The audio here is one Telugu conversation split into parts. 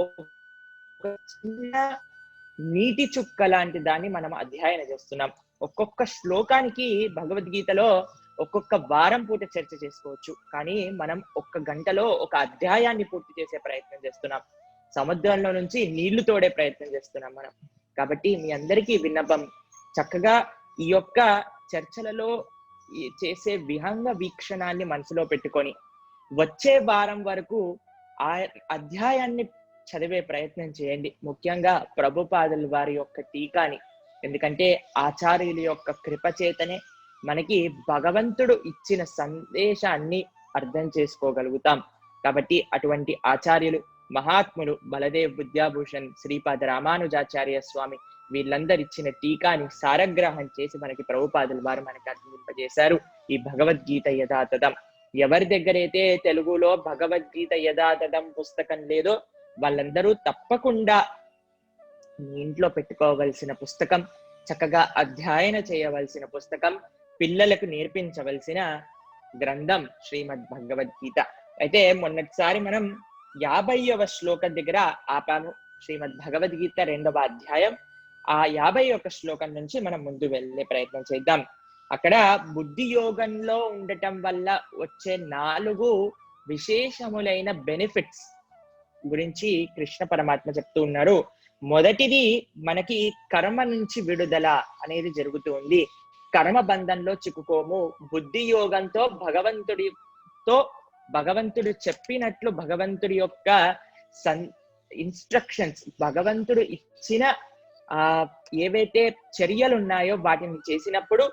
ఒక చిన్న నీటి చుక్క లాంటి దాన్ని మనం అధ్యయనం చేస్తున్నాం. ఒక్కొక్క శ్లోకానికి భగవద్గీతలో ఒక్కొక్క వారం పూట చర్చ చేసుకోవచ్చు. కానీ మనం ఒక్క గంటలో ఒక అధ్యాయాన్ని పూర్తి చేసే ప్రయత్నం చేస్తున్నాం. సముద్రంలో నుంచి నీళ్లు తోడే ప్రయత్నం చేస్తున్నాం మనం. కాబట్టి మీ అందరికీ విన్నపం, చక్కగా ఈ యొక్క చర్చలలో చేసే విహంగ వీక్షణాన్ని మనసులో పెట్టుకొని వచ్చే వారం వరకు ఆ అధ్యాయాన్ని చదివే ప్రయత్నం చేయండి. ముఖ్యంగా ప్రభుపాదుల వారి యొక్క టీకాని. ఎందుకంటే ఆచార్యుల యొక్క కృప చేతనే మనకి భగవంతుడు ఇచ్చిన సందేశాన్ని అర్థం చేసుకోగలుగుతాం. కాబట్టి అటువంటి ఆచార్యులు, మహాత్ములు బలదేవ్ విద్యాభూషణ్, శ్రీపాద రామానుజాచార్య స్వామి వీళ్ళందరు ఇచ్చిన టీకాని సారగ్రహం చేసి మనకి ప్రభుపాదుల వారు మనకి అందింపజేశారు ఈ భగవద్గీత యథాతథం. ఎవరి దగ్గరైతే తెలుగులో భగవద్గీత యథాతథం పుస్తకం లేదో వాళ్ళందరూ తప్పకుండా మీ ఇంట్లో పెట్టుకోవలసిన పుస్తకం, చక్కగా అధ్యయనం చేయవలసిన పుస్తకం, పిల్లలకు నేర్పించవలసిన గ్రంథం శ్రీమద్ భగవద్గీత. అయితే మొన్నటిసారి మనం 50వ శ్లోకం దగ్గర ఆపాము. శ్రీమద్ భగవద్గీత 2వ అధ్యాయం ఆ 51 శ్లోకం నుంచి మనం ముందు వెళ్ళే ప్రయత్నం చేద్దాం. అక్కడ బుద్ధి యోగంలో ఉండటం వల్ల వచ్చే 4 విశేషములైన బెనిఫిట్స్ గురించి కృష్ణ పరమాత్మ చెప్తూ ఉన్నారు. మొదటిది, మనకి కర్మ నుంచి విడుదల అనేది జరుగుతుంది. కర్మ బంధంలో చిక్కుకోము. బుద్ధి యోగంతో భగవంతుడు చెప్పినట్లు భగవంతుడి యొక్క ఇన్స్ట్రక్షన్స్, భగవంతుడు ఇచ్చిన ఏవైతే చర్యలు ఉన్నాయో వాటిని చేసినప్పుడు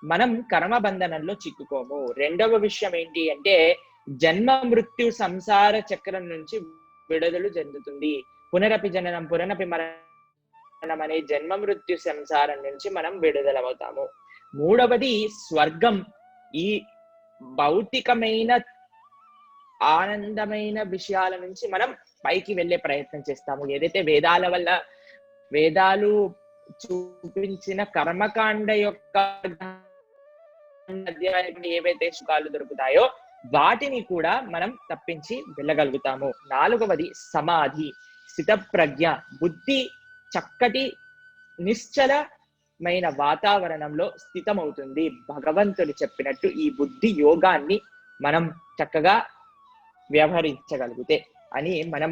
మనం కర్మ బంధనంలో చిక్కుకోము. రెండవ విషయం ఏంటి అంటే జన్మ మృత్యు సంసార చక్రం నుంచి విడుదల చెందుతుంది. పునరపి జననం పునరపి మరణం అనే జన్మ మృత్యు సంసారం నుంచి మనం విడుదలవుతాము. మూడవది స్వర్గం. ఈ భౌతికమైన ఆనందమైన విషయాల నుంచి మనం పైకి వెళ్ళే ప్రయత్నం చేస్తాము. ఏదైతే వేదాలు చూపించిన కర్మకాండ యొక్క అధ్యాయంలో ఏవైతే సుఖాలు దొరుకుతాయో వాటిని కూడా మనం తప్పించి వెళ్ళగలుగుతాము. నాలుగవది సమాధి, స్థితప్రజ్ఞ. బుద్ధి చక్కటి నిశ్చలమైన వాతావరణంలో స్థితమవుతుంది. భగవంతుడు చెప్పినట్టు ఈ బుద్ధి యోగాన్ని మనం చక్కగా వ్యవహరించగలిగితే అని మనం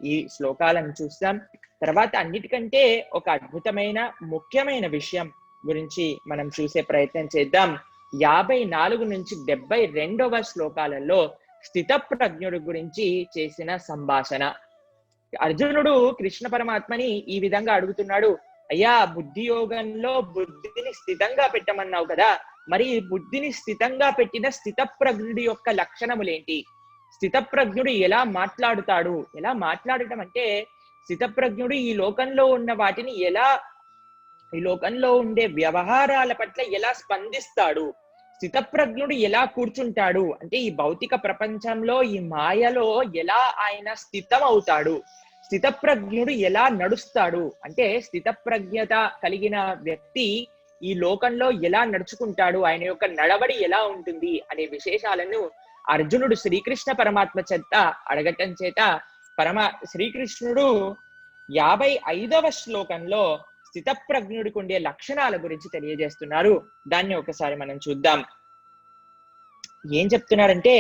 ఈ శ్లోకాలను చూస్తాం. తర్వాత అన్నిటికంటే ఒక అద్భుతమైన ముఖ్యమైన విషయం గురించి మనం చూసే ప్రయత్నం చేద్దాం. 54 నుంచి 72వ శ్లోకాలలో స్థితప్రజ్ఞుడి గురించి చేసిన సంభాషణ. అర్జునుడు కృష్ణ పరమాత్మని ఈ విధంగా అడుగుతున్నాడు, అయ్యా బుద్ధి యోగంలో బుద్ధిని స్థితంగా పెట్టమన్నావు కదా, మరి బుద్ధిని స్థితంగా పెట్టిన స్థితప్రజ్ఞుడి యొక్క లక్షణములేంటి? స్థితప్రజ్ఞుడు ఎలా మాట్లాడుతాడు? ఎలా మాట్లాడటం అంటే స్థితప్రజ్ఞుడు ఈ లోకంలో ఉన్న వాటిని ఈ లోకంలో ఉండే వ్యవహారాల పట్ల ఎలా స్పందిస్తాడు? స్థితప్రజ్ఞుడు ఎలా కూర్చుంటాడు అంటే ఈ భౌతిక ప్రపంచంలో ఈ మాయలో ఎలా ఆయన స్థితం అవుతాడు? స్థితప్రజ్ఞుడు ఎలా నడుస్తాడు అంటే స్థితప్రజ్ఞత కలిగిన వ్యక్తి ఈ లోకంలో ఎలా నడుచుకుంటాడు, ఆయన యొక్క నడవడి ఎలా ఉంటుంది అనే విశేషాలను అర్జునుడు శ్రీకృష్ణ పరమాత్మ చేత అడగటం చేత శ్రీకృష్ణుడు 55వ శ్లోకంలో స్థితప్రజ్ఞుడికి ఉండే లక్షణాల గురించి తెలియజేస్తున్నారు. దాన్ని ఒకసారి మనం చూద్దాం. ఏం చెప్తున్నారంటే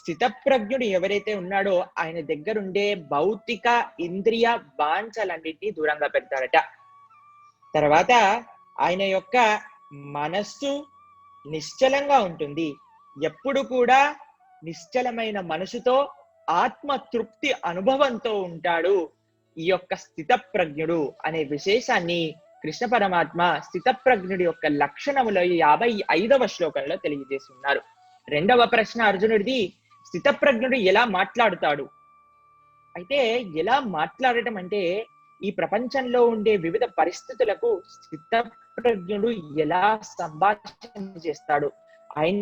స్థితప్రజ్ఞుడు ఎవరైతే ఉన్నాడో ఆయన దగ్గరుండే భౌతిక ఇంద్రియ వాంఛలన్నిటినీ దూరంగా పెడతారట. తర్వాత ఆయన యొక్క మనస్సు నిశ్చలంగా ఉంటుంది. ఎప్పుడు కూడా నిశ్చలమైన మనసుతో ఆత్మ తృప్తి అనుభవంతో ఉంటాడు ఈ యొక్క స్థితప్రజ్ఞుడు అనే విశేషాన్ని కృష్ణ పరమాత్మ స్థితప్రజ్ఞుడి యొక్క లక్షణములో 55వ శ్లోకంలో తెలియజేస్తున్నారు. రెండవ ప్రశ్న అర్జునుడిది, స్థితప్రజ్ఞుడు ఎలా మాట్లాడుతాడు? అయితే ఎలా మాట్లాడటం అంటే ఈ ప్రపంచంలో ఉండే వివిధ పరిస్థితులకు స్థితప్రజ్ఞుడు ఎలా సంభాషణ చేస్తాడు? ఆయన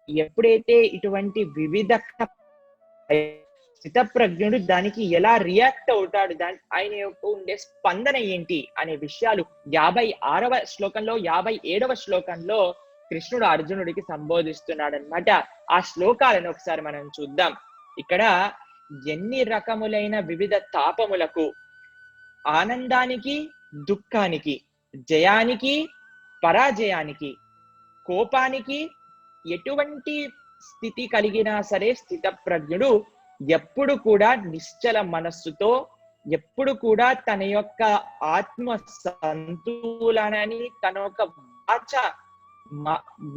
ఎప్పుడైతే ఇటువంటి వివిధ స్థితప్రజ్ఞుడు దానికి ఎలా రియాక్ట్ అవుతాడు, ఆయన యొక్క ఉండే స్పందన ఏంటి అనే విషయాలు 56వ శ్లోకంలో 57వ శ్లోకంలో కృష్ణుడు అర్జునుడికి సంబోధిస్తున్నాడు అనమాట. ఆ శ్లోకాలను ఒకసారి మనం చూద్దాం. ఇక్కడ ఎన్ని రకములైన వివిధ తాపములకు, ఆనందానికి, దుఃఖానికి, జయానికి, పరాజయానికి, కోపానికి, ఎటువంటి స్థితి కలిగినా సరే స్థితప్రజ్ఞుడు ఎప్పుడు కూడా నిశ్చల మనస్సుతో, ఎప్పుడు కూడా తన యొక్క ఆత్మ సంతులనని, తన యొక్క వాచ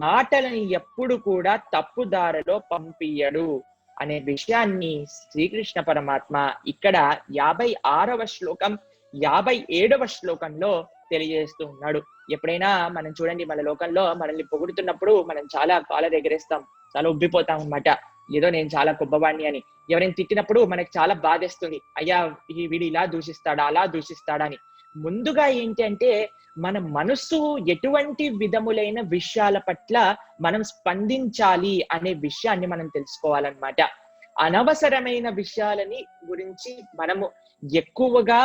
మాటలని ఎప్పుడు కూడా తప్పుదారిలో పంపియడు అనే విషయాన్ని శ్రీకృష్ణ పరమాత్మ ఇక్కడ 56వ శ్లోకం 57వ శ్లోకంలో తెలియజేస్తూ ఉన్నాడు. ఎప్పుడైనా మనం చూడండి, మన లోకంలో మనల్ని పొగుడుతున్నప్పుడు మనం చాలా కాలర్ ఎగరేస్తాం, చాలా ఉబ్బిపోతాం అన్నమాట. ఏదో నేను చాలా గొప్పవాణ్ణి అని. ఎవరైనా తిట్టినప్పుడు మనకి చాలా బాధేస్తుంది, అయ్యా వీడు ఇలా దూషిస్తాడా, అలా దూషిస్తాడా అని. ముందుగా ఏంటి అంటే, మన మనస్సు ఎటువంటి విధములైన విషయాల పట్ల మనం స్పందించాలి అనే విషయాన్ని మనం తెలుసుకోవాలన్నమాట. అనవసరమైన విషయాలని గురించి మనము ఎక్కువగా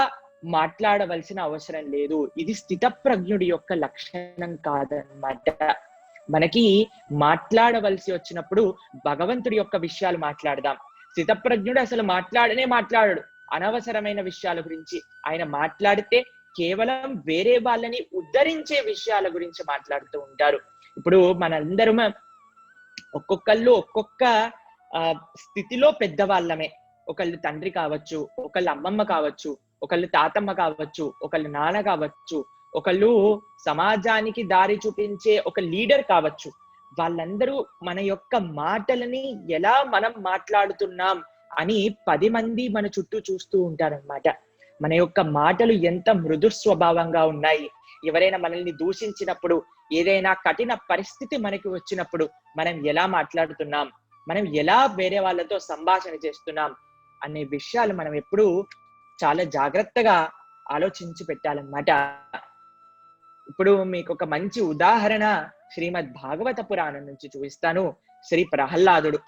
మాట్లాడవలసిన అవసరం లేదు. ఇది స్థితప్రజ్ఞుడి యొక్క లక్షణం కాదన్నమాట. మనకి మాట్లాడవలసి వచ్చినప్పుడు భగవంతుడి యొక్క విషయాలు మాట్లాడదాం. స్థితప్రజ్ఞుడు అసలు మాట్లాడడు అనవసరమైన విషయాల గురించి. ఆయన మాట్లాడితే కేవలం వేరే వాళ్ళని ఉద్ధరించే విషయాల గురించి మాట్లాడుతూ ఉంటారు. ఇప్పుడు మనందరం ఒక్కొక్కళ్ళు ఒక్కొక్క స్థితిలో పెద్దవాళ్ళమే. ఒకళ్ళు తండ్రి కావచ్చు, ఒకళ్ళు అమ్మమ్మ కావచ్చు, ఒకళ్ళు తాతమ్మ కావచ్చు, ఒకళ్ళు నాన్న కావచ్చు, ఒకళ్ళు సమాజానికి దారి చూపించే ఒక లీడర్ కావచ్చు. వాళ్ళందరూ మన యొక్క మాటలని ఎలా మనం మాట్లాడుతున్నాం అని 10 మంది మన చుట్టూ చూస్తూ ఉంటారన్నమాట. మన యొక్క మాటలు ఎంత మృదు స్వభావంగా ఉన్నాయి. ఎవరైనా మనల్ని దూషించినప్పుడు, ఏదైనా కఠిన పరిస్థితి మనకి వచ్చినప్పుడు మనం ఎలా మాట్లాడుతున్నాం, మనం ఎలా వేరే వాళ్ళతో సంభాషణ చేస్తున్నాం అనే విషయాలు మనం ఎప్పుడూ చాలా జాగ్రత్తగా ఆలోచించి పెట్టాలన్నమాట. ఇప్పుడు మీకు ఒక మంచి ఉదాహరణ శ్రీమద్ భాగవత పురాణం నుంచి చూపిస్తాను. శ్రీ ప్రహ్లాదుడు.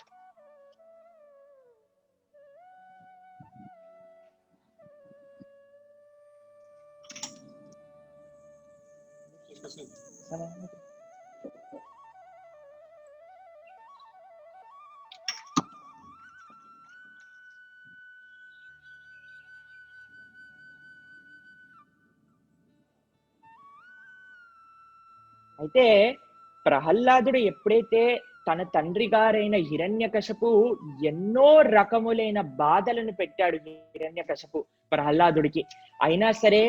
అయితే ప్రహ్లాదుడు ఎప్పుడైతే తన తండ్రి గారైన హిరణ్యకశపు ఎన్నో రకములైన బాధలను పెట్టాడు హిరణ్యకశపు ప్రహ్లాదుడికి, అయినా సరే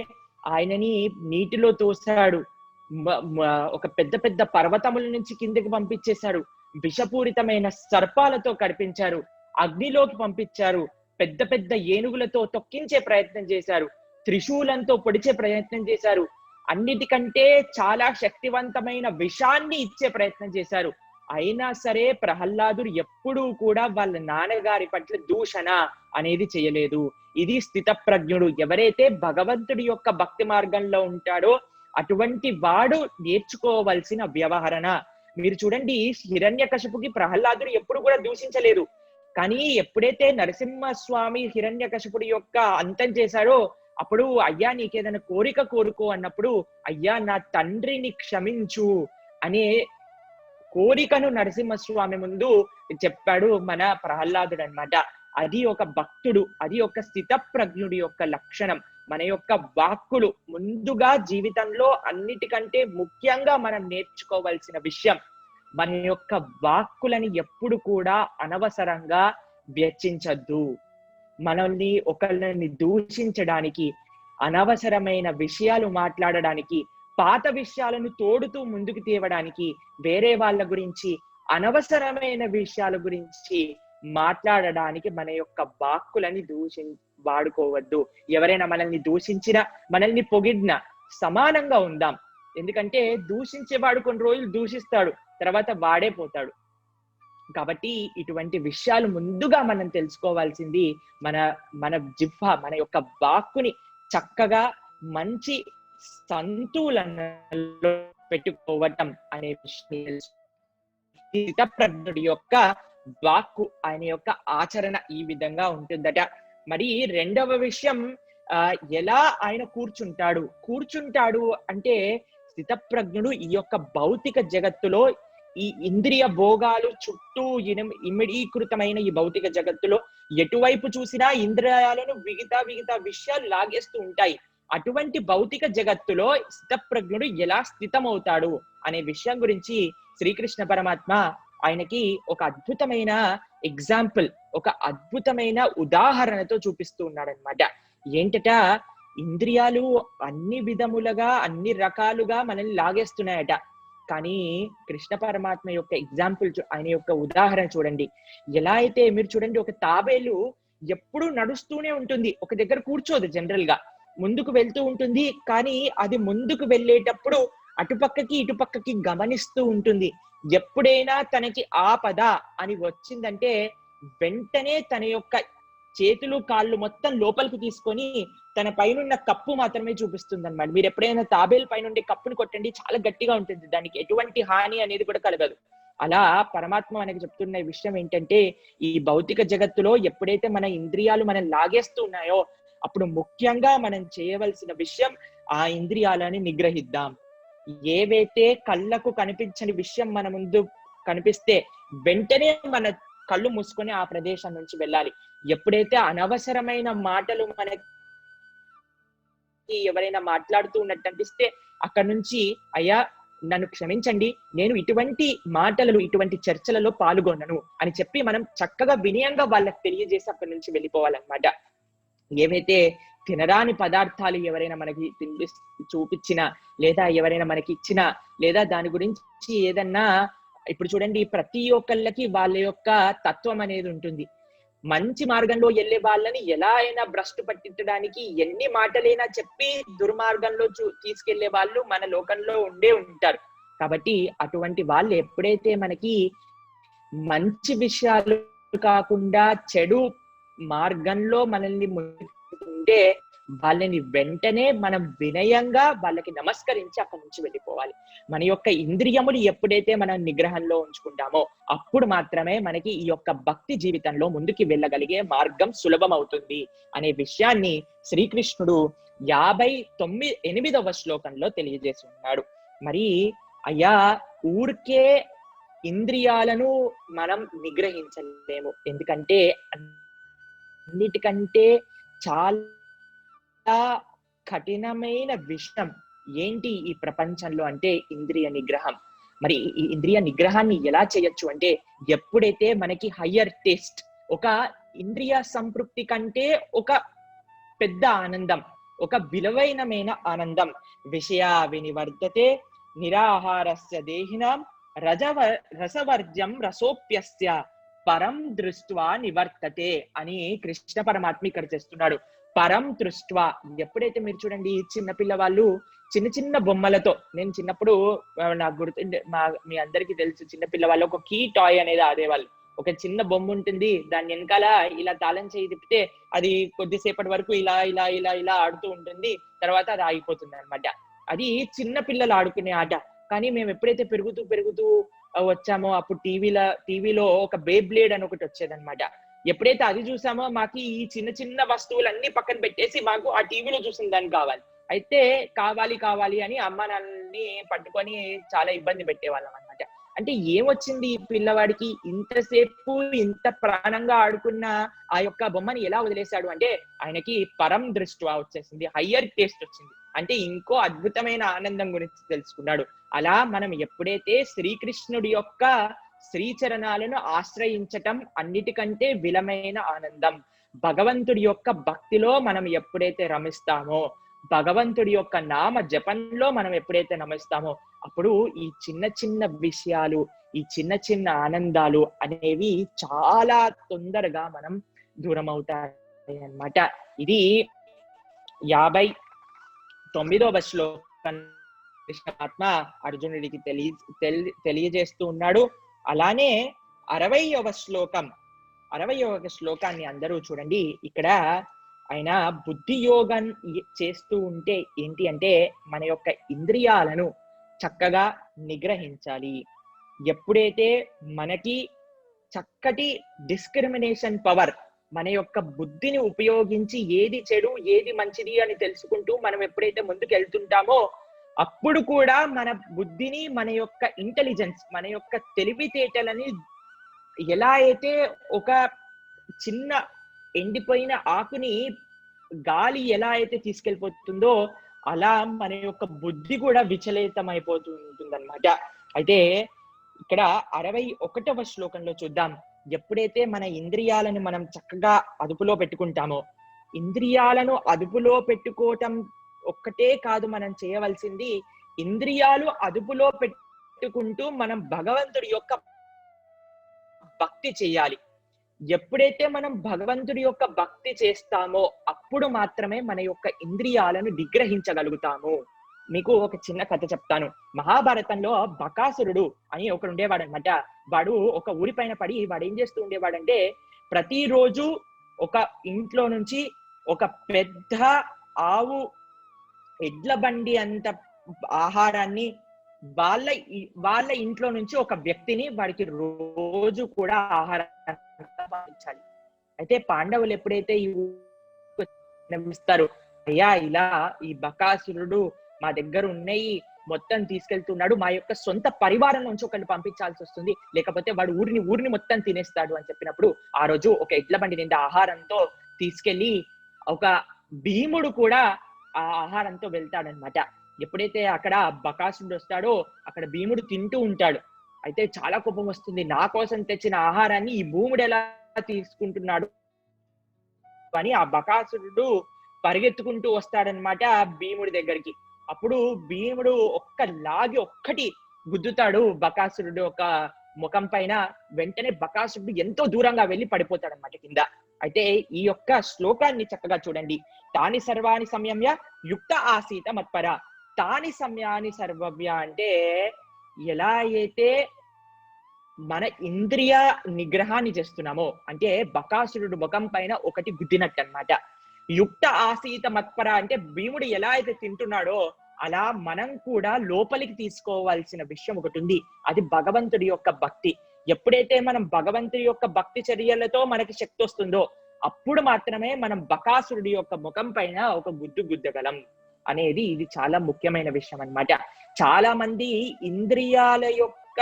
ఆయనని నీటిలో తోసాడు, ఒక పెద్ద పెద్ద పర్వతముల నుంచి కిందకి పంపించేశారు, విషపూరితమైన సర్పాలతో కడిపించారు, అగ్నిలోకి పంపించారు, పెద్ద పెద్ద ఏనుగులతో తొక్కించే ప్రయత్నం చేశారు, త్రిశూలంతో పొడిచే ప్రయత్నం చేశారు, అన్నిటికంటే చాలా శక్తివంతమైన విషాన్ని ఇచ్చే ప్రయత్నం చేశారు. అయినా సరే ప్రహ్లాదుడు ఎప్పుడూ కూడా వాళ్ళ నాన్నగారి పట్ల దూషణ అనేది చేయలేదు. ఇది స్థితప్రజ్ఞుడు. ఎవరైతే భగవంతుడి యొక్క భక్తి మార్గంలో ఉంటాడో అటువంటి వాడు నేర్చుకోవలసిన వ్యవహరణ. మీరు చూడండి, హిరణ్యకశిపుకి ప్రహ్లాదుడు ఎప్పుడు కూడా దూషించలేదు. కానీ ఎప్పుడైతే నరసింహస్వామి హిరణ్యకశిపుడి యొక్క అంతం చేశాడో అప్పుడు, అయ్యా నీకేదైనా కోరిక కోరుకో అన్నప్పుడు, అయ్యా నా తండ్రిని క్షమించు అనే కోరికను నరసింహస్వామి ముందు చెప్పాడు మన ప్రహ్లాదుడు అన్నమాట. అది ఒక భక్తుడు, అది ఒక స్థితప్రజ్ఞుడి యొక్క లక్షణం. మన యొక్క వాక్కులు ముందుగా జీవితంలో అన్నిటికంటే ముఖ్యంగా మనం నేర్చుకోవాల్సిన విషయం, మన యొక్క వాక్కులని ఎప్పుడు కూడా అనవసరంగా వెచ్చించద్దు. మనల్ని ఒకళ్ళని దూషించడానికి, అనవసరమైన విషయాలు మాట్లాడడానికి, పాత విషయాలను తోడుతూ ముందుకు తేవడానికి, వేరే వాళ్ళ గురించి అనవసరమైన విషయాల గురించి మాట్లాడడానికి మన యొక్క వాక్కులని వాడుకోవద్దు. ఎవరైనా మనల్ని దూషించినా, మనల్ని పొగిడినా సమానంగా ఉందాం. ఎందుకంటే దూషించేవాడు కొన్ని రోజులు దూషిస్తాడు, తర్వాత వాడే పోతాడు. కాబట్టి ఇటువంటి విషయాలు ముందుగా మనం తెలుసుకోవాల్సింది, మన జిహ్వ, మన యొక్క వాక్కుని చక్కగా మంచి సంతులనలో పెట్టుకోవటం అనే విషయం. స్థితప్రజ్ఞుడి యొక్క వాక్కు, ఆయన యొక్క ఆచరణ ఈ విధంగా ఉంటుందట. మరి రెండవ విషయం, ఎలా ఆయన కూర్చుంటాడు అంటే స్థితప్రజ్ఞుడు ఈ యొక్క భౌతిక జగత్తులో ఈ ఇంద్రియ భోగాలు చుట్టూ ఇమిడీకృతమైన ఈ భౌతిక జగత్తులో ఎటువైపు చూసినా ఇంద్రియాలను విగత విషయాలు లాగేస్తూ ఉంటాయి. అటువంటి భౌతిక జగత్తులో స్థితప్రజ్ఞుడు ఎలా స్థితమవుతాడు అనే విషయం గురించి శ్రీకృష్ణ పరమాత్మ ఆయనకి ఒక అద్భుతమైన ఎగ్జాంపుల్, ఒక అద్భుతమైన ఉదాహరణతో చూపిస్తూ ఉన్నాడనమాట. ఏంటట, ఇంద్రియాలు అన్ని విధములుగా అన్ని రకాలుగా మనల్ని లాగేస్తున్నాయట. కానీ కృష్ణ పరమాత్మ యొక్క ఎగ్జాంపుల్, ఆయన యొక్క ఉదాహరణ చూడండి. ఎలా అయితే మీరు చూడండి, ఒక తాబేలు ఎప్పుడూ నడుస్తూనే ఉంటుంది, ఒక దగ్గర కూర్చోదు. జనరల్ గా ముందుకు వెళ్తూ ఉంటుంది, కానీ అది ముందుకు వెళ్ళేటప్పుడు అటుపక్కకి ఇటుపక్కకి గమనిస్తూ ఉంటుంది. ఎప్పుడైనా తనకి ఆపద అని వచ్చిందంటే వెంటనే తన యొక్క చేతులు కాళ్ళు మొత్తం లోపలికి తీసుకొని తన పైనున్న కప్పు మాత్రమే చూపిస్తుంది అనమాట. మీరు ఎప్పుడైనా తాబేలు పైన ఉండే కప్పును కొట్టండి, చాలా గట్టిగా ఉంటుంది, దానికి ఎటువంటి హాని అనేది కూడా కలగదు. అలా పరమాత్మ మనకి చెప్తున్న విషయం ఏంటంటే, ఈ భౌతిక జగత్తులో ఎప్పుడైతే మన ఇంద్రియాలు మనం లాగేస్తూ ఉన్నాయో అప్పుడు ముఖ్యంగా మనం చేయవలసిన విషయం ఆ ఇంద్రియాలని నిగ్రహిద్దాం. ఏవైతే కళ్ళకు కనిపించని విషయం మన ముందు కనిపిస్తే వెంటనే మన కళ్ళు మూసుకొని ఆ ప్రదేశం నుంచి వెళ్ళాలి. ఎప్పుడైతే అనవసరమైన మాటలు మనకి ఎవరైనా మాట్లాడుతూ ఉన్నట్టు అనిపిస్తే అక్కడ నుంచి, అయ్యా నన్ను క్షమించండి, నేను ఇటువంటి మాటలు ఇటువంటి చర్చలలో పాల్గొనను అని చెప్పి మనం చక్కగా వినయంగా వాళ్ళకి తెలియజేసి అక్కడి నుంచి వెళ్ళిపోవాలన్నమాట. ఏవైతే తినరాని పదార్థాలు ఎవరైనా మనకి చూపించినా, లేదా ఎవరైనా మనకి ఇచ్చినా, లేదా దాని గురించి ఏదన్నా, ఇప్పుడు చూడండి ప్రతి ఒక్కళ్ళకి వాళ్ళ యొక్క తత్వం అనేది ఉంటుంది. మంచి మార్గంలో వెళ్ళే వాళ్ళని ఎలా అయినా భ్రష్టు పట్టించడానికి ఎన్ని మాటలైనా చెప్పి దుర్మార్గంలో తీసుకెళ్లే వాళ్ళు మన లోకంలో ఉండే ఉంటారు. కాబట్టి అటువంటి వాళ్ళు ఎప్పుడైతే మనకి మంచి విషయాలు కాకుండా చెడు మార్గంలో మనల్ని ఉంటే వాళ్ళని వెంటనే మనం వినయంగా వాళ్ళకి నమస్కరించి అక్కడి నుంచి వెళ్ళిపోవాలి. మన యొక్క ఇంద్రియములు ఎప్పుడైతే మనం నిగ్రహంలో ఉంచుకుంటామో అప్పుడు మాత్రమే మనకి ఈ యొక్క భక్తి జీవితంలో ముందుకి వెళ్ళగలిగే మార్గం సులభం అవుతుంది అనే విషయాన్ని శ్రీకృష్ణుడు 58వ శ్లోకంలో తెలియజేసి ఉన్నాడు. మరి అయ్యా, ఊరికే ఇంద్రియాలను మనం నిగ్రహించలేము. ఎందుకంటే అన్నిటికంటే చాలా కఠినమైన విషయం ఏంటి ఈ ప్రపంచంలో అంటే ఇంద్రియ నిగ్రహం. మరి ఈ ఇంద్రియ నిగ్రహాన్ని ఎలా చేయొచ్చు అంటే, ఎప్పుడైతే మనకి హయ్యర్ టేస్ట్, ఒక ఇంద్రియ సంతృప్తి కంటే ఒక పెద్ద ఆనందం, ఒక విలువైనమైన ఆనందం, విషయ వినివర్ధతే నిరాహారస్య దేహినాం రసవర్జ్యం రసోప్యస్య పరం దృష్ట్వా నివర్తతే అని కృష్ణ పరమాత్మ ఇక్కడ చేస్తున్నాడు. పరం దృష్ట్వా, ఎప్పుడైతే మీరు చూడండి చిన్న పిల్లవాళ్ళు చిన్న చిన్న బొమ్మలతో, నేను చిన్నప్పుడు నాకు గుర్తుండే, మీ అందరికీ తెలుసు, చిన్న పిల్లవాళ్ళు ఒక కీ టాయ్ అనేది ఆడేవాళ్ళు. ఒక చిన్న బొమ్మ ఉంటుంది, దాని వెనకాల ఇలా తాళం చేయి తిప్పితే అది కొద్దిసేపటి వరకు ఇలా ఇలా ఇలా ఇలా ఆడుతూ ఉంటుంది, తర్వాత అది ఆగిపోతుంది అనమాట. అది చిన్న పిల్లలు ఆడుకునే ఆట. కానీ మేము ఎప్పుడైతే పెరుగుతూ వచ్చామో అప్పుడు టీవీలో ఒక బేబ్లేడ్ అని ఒకటి వచ్చేదన్నమాట. ఎప్పుడైతే అది చూసామో మాకు ఈ చిన్న చిన్న వస్తువులన్నీ పక్కన పెట్టేసి మాకు ఆ టీవీలో చూసిన దాన్ని కావాలి. అయితే కావాలి అని అమ్మ నాన్నని పట్టుకొని చాలా ఇబ్బంది పెట్టేవాళ్ళం అనమాట. అంటే ఏమొచ్చింది ఈ పిల్లవాడికి, ఇంతసేపు ఇంత ప్రాణంగా ఆడుకున్న ఆ యొక్క బొమ్మని ఎలా వదిలేశాడు అంటే ఆయనకి పరం దృష్టి వచ్చేసింది, హయ్యర్ టేస్ట్ వచ్చింది. అంటే ఇంకో అద్భుతమైన ఆనందం గురించి తెలుసుకున్నాడు. అలా మనం ఎప్పుడైతే శ్రీకృష్ణుడి యొక్క శ్రీచరణాలను ఆశ్రయించటం అన్నిటికంటే విలమైన ఆనందం, భగవంతుడి యొక్క భక్తిలో మనం ఎప్పుడైతే రమిస్తామో, భగవంతుడి యొక్క నామ జపంలో మనం ఎప్పుడైతే నమిస్తామో అప్పుడు ఈ చిన్న చిన్న విషయాలు, ఈ చిన్న చిన్న ఆనందాలు అనేవి చాలా తొందరగా మనం దూరం అవుతాయి అన్నమాట. ఇది 59వ శ్లోకం కృష్ణాత్మ అర్జునుడికి తెలియజేస్తూ ఉన్నాడు. అలానే 60వ శ్లోకాన్ని అందరూ చూడండి. ఇక్కడ ఆయన బుద్ధి యోగం చేస్తూ ఉంటే ఏంటి అంటే మన యొక్క ఇంద్రియాలను చక్కగా నిగ్రహించాలి. ఎప్పుడైతే మనకి చక్కటి డిస్క్రిమినేషన్ పవర్, మన యొక్క బుద్ధిని ఉపయోగించి ఏది చెడు ఏది మంచిది అని తెలుసుకుంటూ మనం ఎప్పుడైతే ముందుకు వెళ్తుంటామో అప్పుడు కూడా మన బుద్ధిని, మన యొక్క ఇంటెలిజెన్స్, మన యొక్క తెలివితేటలని ఎలా అయితే ఒక చిన్న ఎండిపోయిన ఆకుని గాలి ఎలా అయితే తీసుకెళ్ళిపోతుందో, అలా మన యొక్క బుద్ధి కూడా విచలితం అయిపోతూ ఉంటుందన్నమాట. అయితే ఇక్కడ 61వ శ్లోకంలో చూద్దాం. ఎప్పుడైతే మన ఇంద్రియాలను మనం చక్కగా అదుపులో పెట్టుకుంటామో, ఇంద్రియాలను అదుపులో పెట్టుకోవటం ఒక్కటే కాదు మనం చేయవలసింది, ఇంద్రియాలు అదుపులో పెట్టుకుంటూ మనం భగవంతుడి యొక్క భక్తి చేయాలి. ఎప్పుడైతే మనం భగవంతుడి యొక్క భక్తి చేస్తామో అప్పుడు మాత్రమే మన యొక్క ఇంద్రియాలను నిగ్రహించగలుగుతాము. మీకు ఒక చిన్న కథ చెప్తాను. మహాభారతంలో బకాసురుడు అని ఒకడు ఉండేవాడు అనమాట. వాడు ఒక ఊరి పైన పడి వాడు ఏం చేస్తూ ఉండేవాడంటే, ప్రతిరోజు ఒక ఇంట్లో నుంచి ఒక పెద్ద ఆవు ఎడ్ల బండి అంత ఆహారాన్ని వాళ్ళ ఇంట్లో నుంచి ఒక వ్యక్తిని వాడికి రోజు కూడా ఆహారాన్ని పంపించాలి. అయితే పాండవులు ఎప్పుడైతే నమ్మిస్తారు, అయ్యా ఇలా ఈ బకాసురుడు మా దగ్గర ఉన్నాయి మొత్తం తీసుకెళ్తున్నాడు, మా యొక్క సొంత పరివారం నుంచి ఒకరిని పంపించాల్సి వస్తుంది, లేకపోతే వాడు ఊరిని మొత్తం తినేస్తాడు అని చెప్పినప్పుడు ఆ రోజు ఒక ఎడ్ల బండి నిండా ఆహారంతో తీసుకెళ్లి ఒక భీముడు కూడా ఆ ఆహారంతో వెళ్తాడనమాట. ఎప్పుడైతే అక్కడ బకాసురుడు వస్తాడో అక్కడ భీముడు తింటూ ఉంటాడు. అయితే చాలా కోపం వస్తుంది, నా కోసం తెచ్చిన ఆహారాన్ని ఈ భూముడు ఎలా తీసుకుంటున్నాడు అని ఆ బకాసురుడు పరిగెత్తుకుంటూ వస్తాడనమాట భీముడి దగ్గరికి. అప్పుడు భీముడు ఒక్కటి గుద్దుతాడు బకాసురుడు ఒక ముఖం పైన. వెంటనే బకాసురుడు ఎంతో దూరంగా వెళ్ళి పడిపోతాడు అనమాట కింద. అయితే ఈ యొక్క శ్లోకాన్ని చక్కగా చూడండి. తాని సర్వాణి సంయమ్య యుక్త ఆసీత మత్పర. తాని సమయాని సర్వవ్య అంటే ఎలా అయితే మన ఇంద్రియ నిగ్రహాన్ని చేస్తున్నామో, అంటే బకాసురుడు ముఖం పైన ఒకటి గుద్దినట్టు అన్నమాట. యుక్త ఆసీత మత్పర అంటే భీముడు ఎలా అయితే తింటున్నాడో అలా మనం కూడా లోపలికి తీసుకోవాల్సిన విషయం ఒకటి ఉంది, అది భగవంతుడి యొక్క భక్తి. ఎప్పుడైతే మనం భగవంతుడి యొక్క భక్తి చర్యలతో మనకి శక్తి వస్తుందో అప్పుడు మాత్రమే మనం బకాసురుడి యొక్క ముఖం పైన ఒక గుద్దగలం అనేది ఇది చాలా ముఖ్యమైన విషయం అన్నమాట. చాలా మంది ఇంద్రియాల యొక్క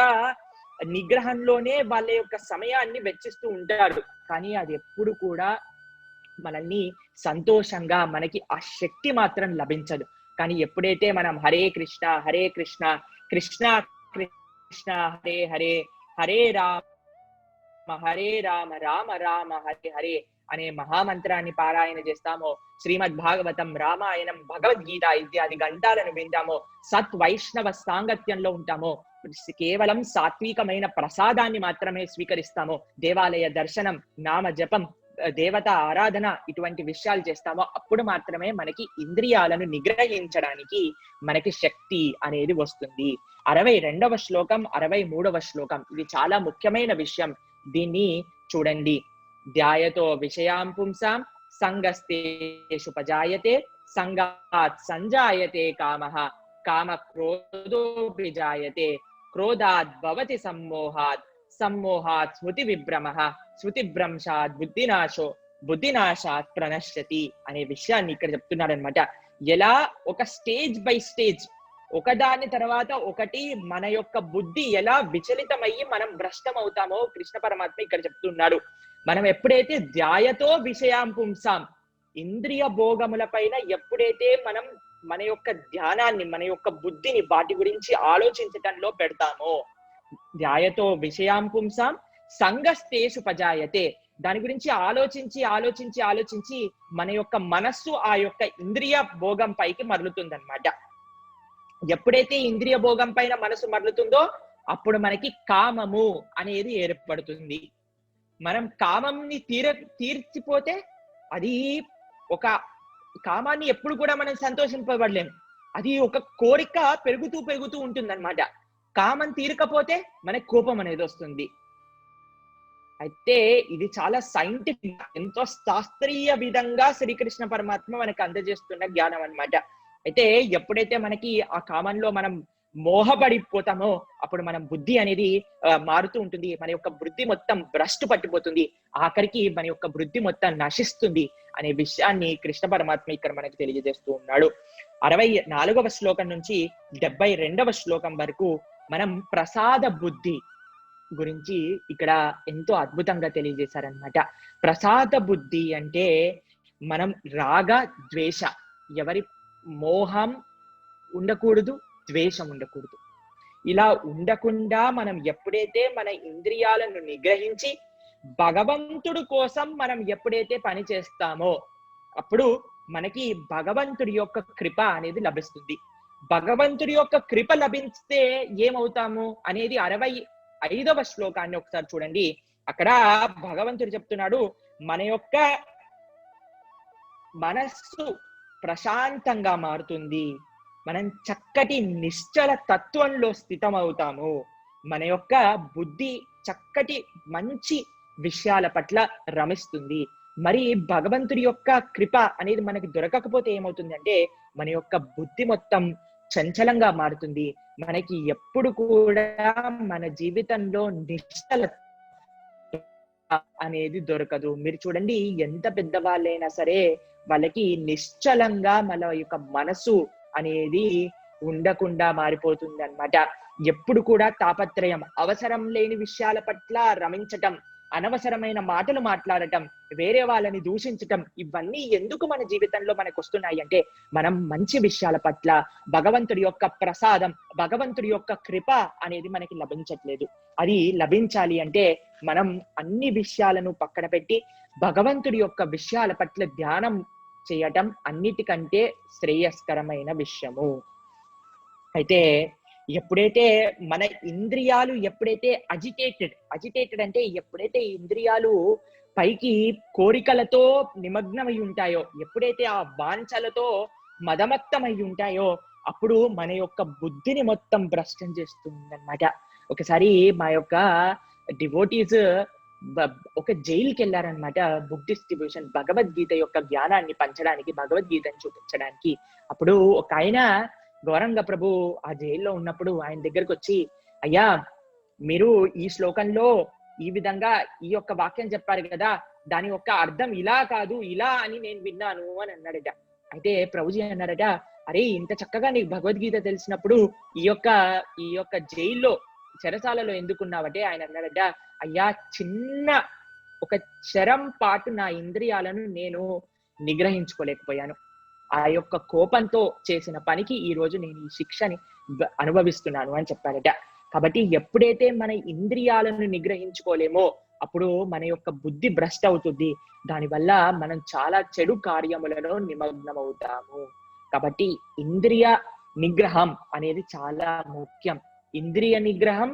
నిగ్రహంలోనే వాళ్ళ యొక్క సమయాన్ని వెచ్చిస్తూ ఉంటారు, కానీ అది ఎప్పుడు కూడా మనల్ని సంతోషంగా మనకి ఆ శక్తి మాత్రం లభించదు. కానీ ఎప్పుడైతే మనం హరే కృష్ణ కృష్ణ కృష్ణ హరే హరే, హరే రామ రామ రామ హరే హరే అనే మహామంత్రాన్ని పారాయణ చేస్తామో, శ్రీమద్ భాగవతం, రామాయణం, భగవద్గీత ఇత్యాది గ్రంథాలను వింటామో, సత్ వైష్ణవ సాంగత్యంలో ఉంటామో, కేవలం సాత్వికమైన ప్రసాదాన్ని మాత్రమే స్వీకరిస్తామో, దేవాలయ దర్శనం, నామ జపం, దేవత ఆరాధన ఇటువంటి విషయాలు చేస్తామో అప్పుడు మాత్రమే మనకి ఇంద్రియాలను నిగ్రహించడానికి మనకి శక్తి అనేది వస్తుంది. 62వ శ్లోకం, 63వ శ్లోకం ఇది చాలా ముఖ్యమైన విషయం. దీన్ని చూడండి. ధ్యాయతో విషయాం పుంసాం సంగస్తేషు పజాయతే, సంగాత్ సంజాయతే కామః, కామ క్రోధోపి జాయతే, క్రోధాత్ భవతి సమ్మోహాత్, సమ్మోహాత్ స్మృతి విభ్రమః, స్మృతి భ్రంశాత్ బుద్ధినాశో, బుద్ధినాశాత్ ప్రణశ్యతి అనే విషయాన్ని ఇక్కడ చెప్తున్నాడు అనమాట. ఎలా ఒక స్టేజ్ బై స్టేజ్ ఒకదాని తర్వాత ఒకటి మన యొక్క బుద్ధి ఎలా విచలితమయ్యి మనం భ్రష్టం అవుతామో కృష్ణ పరమాత్మ ఇక్కడ చెప్తున్నాడు. మనం ఎప్పుడైతే ధ్యాయతో విషయాం పుంసాం, ఇంద్రియ భోగముల పైన ఎప్పుడైతే మనం మన యొక్క ధ్యానాన్ని, మన యొక్క బుద్ధిని వాటి గురించి ఆలోచించటంలో పెడతామో, ధ్యాయతో విషయాం పుంసాం సంగస్తేషు పజాయతే, దాని గురించి ఆలోచించి మన యొక్క మనస్సు ఆ యొక్క ఇంద్రియ భోగం పైకి మరలుతుందన్నమాట. ఎప్పుడైతే ఇంద్రియ భోగం పైన మనసు మరలుతుందో అప్పుడు మనకి కామము అనేది ఏర్పడుతుంది. మనం కామంని తీర్చిపోతే అది ఒక కామాన్ని ఎప్పుడు కూడా మనం సంతోషింపబడలేము, అది ఒక కోరిక పెరుగుతూ ఉంటుంది అనమాట. కామం తీరకపోతే మనకి కోపం అనేది వస్తుంది. అయితే ఇది చాలా సైంటిఫిక్, ఎంతో శాస్త్రీయ విధంగా శ్రీకృష్ణ పరమాత్మ మనకి అందజేస్తున్న జ్ఞానం అన్నమాట. అయితే ఎప్పుడైతే మనకి ఆ కామంలో మనం మోహపడిపోతామో అప్పుడు మన బుద్ధి అనేది మారుతూ ఉంటుంది, మన యొక్క బుద్ధి మొత్తం భ్రష్టు పట్టిపోతుంది, ఆఖరికి మన యొక్క బుద్ధి మొత్తం నశిస్తుంది అనే విషయాన్ని కృష్ణ పరమాత్మ ఇక్కడ మనకి తెలియజేస్తూ ఉన్నాడు. 64వ శ్లోకం నుంచి 72వ శ్లోకం వరకు మనం ప్రసాద బుద్ధి గురించి ఇక్కడ ఎంతో అద్భుతంగా తెలియజేశారనమాట. ప్రసాద బుద్ధి అంటే మనం రాగ ద్వేష, ఎవరి మోహం ఉండకూడదు, ద్వేషం ఉండకూడదు. ఇలా ఉండకుండా మనం ఎప్పుడైతే మన ఇంద్రియాలను నిగ్రహించి భగవంతుడి కోసం మనం ఎప్పుడైతే పని చేస్తామో అప్పుడు మనకి భగవంతుడి యొక్క కృప అనేది లభిస్తుంది. భగవంతుడి యొక్క కృప లభిస్తే ఏమవుతాము అనేది 65వ శ్లోకాన్ని ఒకసారి చూడండి. అక్కడ భగవంతుడు చెప్తున్నాడు, మన యొక్క మనస్సు ప్రశాంతంగా మారుతుంది, మనం చక్కటి నిశ్చల తత్వంలో స్థితమవుతాము, మన యొక్క బుద్ధి చక్కటి మంచి విషయాల పట్ల రమిస్తుంది. మరి భగవంతుడి యొక్క కృప అనేది మనకి దొరకకపోతే ఏమవుతుంది అంటే మన యొక్క బుద్ధి మొత్తం చంచలంగా మారుతుంది. మనకి ఎప్పుడు కూడా మన జీవితంలో నిశ్చల అనేది దొరకదు. మీరు చూడండి, ఎంత పెద్దవాళ్ళైనా సరే వాళ్ళకి నిశ్చలంగా మన యొక్క మనసు అనేది ఉండకుండా మారిపోతుంది అన్నమాట. ఎప్పుడు కూడా తాపత్రయం, అవసరం లేని విషయాల పట్ల రమించటం, అనవసరమైన మాటలు మాట్లాడటం, వేరే వాళ్ళని దూషించటం, ఇవన్నీ ఎందుకు మన జీవితంలో మనకు వస్తున్నాయి అంటే మనం మంచి విషయాల పట్ల భగవంతుడి యొక్క ప్రసాదం, భగవంతుడి యొక్క కృప అనేది మనకి లభించట్లేదు. అది లభించాలి అంటే మనం అన్ని విషయాలను పక్కన పెట్టి భగవంతుడి యొక్క విషయాల పట్ల ధ్యానం చేయటం అన్నిటికంటే శ్రేయస్కరమైన విషయము. అయితే ఎప్పుడైతే మన ఇంద్రియాలు ఎప్పుడైతే అజిటేటెడ్ అంటే ఎప్పుడైతే ఇంద్రియాలు పైకి కోరికలతో నిమగ్నమై ఉంటాయో, ఎప్పుడైతే ఆ వాంఛలతో మదమత్తమై ఉంటాయో అప్పుడు మన యొక్క బుద్ధిని మొత్తం భ్రష్టం చేస్తుందన్నమాట. ఒకసారి మా యొక్క డివోటీస్ ఒక జైలుకి వెళ్ళారనమాట, బుక్ డిస్ట్రిబ్యూషన్, భగవద్గీత యొక్క జ్ఞానాన్ని పంచడానికి, భగవద్గీతని చూపించడానికి. అప్పుడు ఒక ఆయన గౌరంగ ప్రభు ఆ జైల్లో ఉన్నప్పుడు ఆయన దగ్గరకు వచ్చి, అయ్యా మీరు ఈ శ్లోకంలో ఈ విధంగా ఈ యొక్క వాక్యం చెప్పారు కదా, దాని యొక్క అర్థం ఇలా కాదు ఇలా అని నేను విన్నాను అని అన్నాడట. అయితే ప్రభుజీ అన్నాడట, అరే ఇంత చక్కగా నీకు భగవద్గీత తెలిసినప్పుడు ఈ యొక్క జైల్లో చెరసాలలో ఎందుకున్నావంటే ఆయన అన్నాడట, అయ్యా చిన్న ఒక క్షరం పాటు నా ఇంద్రియాలను నేను నిగ్రహించుకోలేకపోయాను, ఆ యొక్క కోపంతో చేసిన పనికి ఈ రోజు నేను ఈ శిక్షని అనుభవిస్తున్నాను అని చెప్పాడట. కాబట్టి ఎప్పుడైతే మన ఇంద్రియాలను నిగ్రహించుకోలేమో అప్పుడు మన యొక్క బుద్ధి భ్రష్ట అవుతుంది, దానివల్ల మనం చాలా చెడు కార్యములలో నిమగ్నమవుతాము. కాబట్టి ఇంద్రియ నిగ్రహం అనేది చాలా ముఖ్యం. ఇంద్రియ నిగ్రహం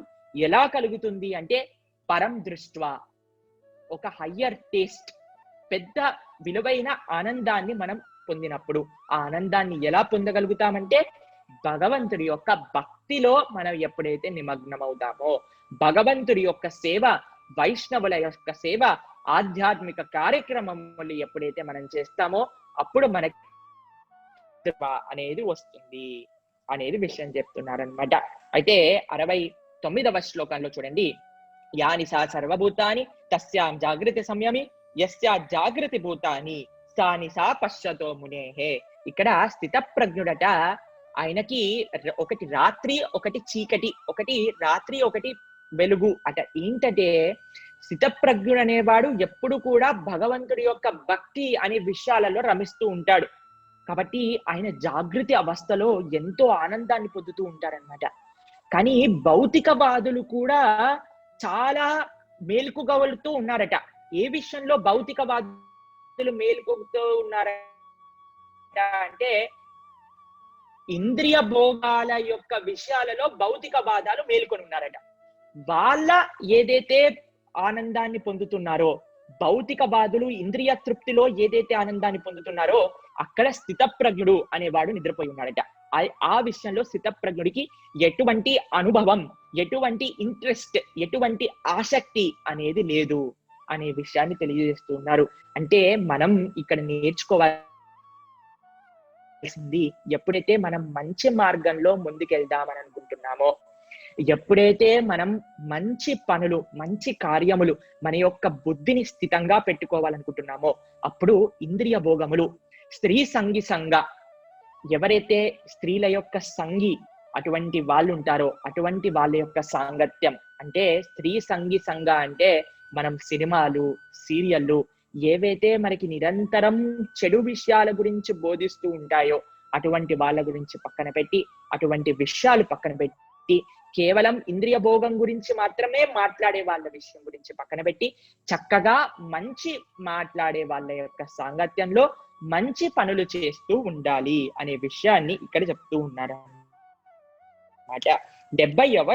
ఎలా కలుగుతుంది అంటే పరం దృష్ట్వా, ఒక హయ్యర్ టేస్ట్, పెద్ద విలువైన ఆనందాన్ని మనం పొందినప్పుడు. ఆ ఆనందాన్ని ఎలా పొందగలుగుతామంటే భగవంతుడి యొక్క భక్తిలో మనం ఎప్పుడైతే నిమగ్నం అవుతామో, భగవంతుడి యొక్క సేవ, వైష్ణవుల యొక్క సేవ, ఆధ్యాత్మిక కార్యక్రమములు ఎప్పుడైతే మనం చేస్తామో అప్పుడు మనకి అనేది వస్తుంది అనేది విషయం చెప్తున్నారనమాట. అయితే 69వ శ్లోకంలో చూడండి, యాని సా సర్వభూతాని తస్యాం జాగృతి సంయమి యస్యా జాగృతి భూతాని సాని సా పశ్చతో మునేహే. ఇక్కడ స్థిత ప్రజ్ఞుడట, ఆయనకి ఒకటి రాత్రి ఒకటి చీకటి, ఒకటి రాత్రి ఒకటి వెలుగు అట. ఏంటంటే స్థిత ప్రజ్ఞుడు అనేవాడు ఎప్పుడు కూడా భగవంతుడి యొక్క భక్తి అనే విషయాలలో రమిస్తూ ఉంటాడు. కాబట్టి ఆయన జాగృతి అవస్థలో ఎంతో ఆనందాన్ని పొందుతూ ఉంటారన్నమాట. కానీ భౌతికవాదులు కూడా చాలా మేలుకుగలుగుతూ ఉన్నారట. ఏ విషయంలో భౌతికవాదులు మేలుకొగుతూ ఉన్నారట అంటే ఇంద్రియ భోగాల యొక్క విషయాలలో భౌతికవాదాలు మేలుకొని ఉన్నారట. వాళ్ళ ఏదైతే ఆనందాన్ని పొందుతున్నారో, భౌతికవాదులు ఇంద్రియ తృప్తిలో ఏదైతే ఆనందాన్ని పొందుతున్నారో అక్కడ స్థితప్రజ్ఞుడు అనేవాడు నిద్రపోయి ఉన్నాడట. ఆ విషయంలో స్థితప్రజ్ఞుడికి ఎటువంటి అనుభవం, ఎటువంటి ఇంట్రెస్ట్, ఎటువంటి ఆసక్తి అనేది లేదు అనే విషయాన్ని తెలియజేస్తున్నారు. అంటే మనం ఇక్కడ నేర్చుకోవాల్సింది, ఎప్పుడైతే మనం మంచి మార్గంలో ముందుకెళ్దామని అనుకుంటున్నామో, ఎప్పుడైతే మనం మంచి పనులు, మంచి కార్యములు, మన యొక్క బుద్ధిని స్థితంగా పెట్టుకోవాలనుకుంటున్నామో అప్పుడు ఇంద్రియ భోగములు, స్త్రీ సంగి సంగ, ఎవరైతే స్త్రీల యొక్క సంగి అటువంటి వాళ్ళు ఉంటారో అటువంటి వాళ్ళ యొక్క సాంగత్యం, అంటే స్త్రీ సంగి సంగ అంటే మనం సినిమాలు, సీరియళ్ళు ఏవైతే మనకి నిరంతరం చెడు విషయాల గురించి బోధిస్తూ ఉంటాయో అటువంటి వాళ్ళ గురించి పక్కన పెట్టి, అటువంటి విషయాలు పక్కన పెట్టి, కేవలం ఇంద్రియ భోగం గురించి మాత్రమే మాట్లాడే వాళ్ళ విషయం గురించి పక్కన పెట్టి, చక్కగా మంచి మాట్లాడే వాళ్ళ యొక్క సాంగత్యంలో మంచి పనులు చేస్తూ ఉండాలి అనే విషయాన్ని ఇక్కడ చెప్తూ ఉన్నారు అన్నమాట. 70వ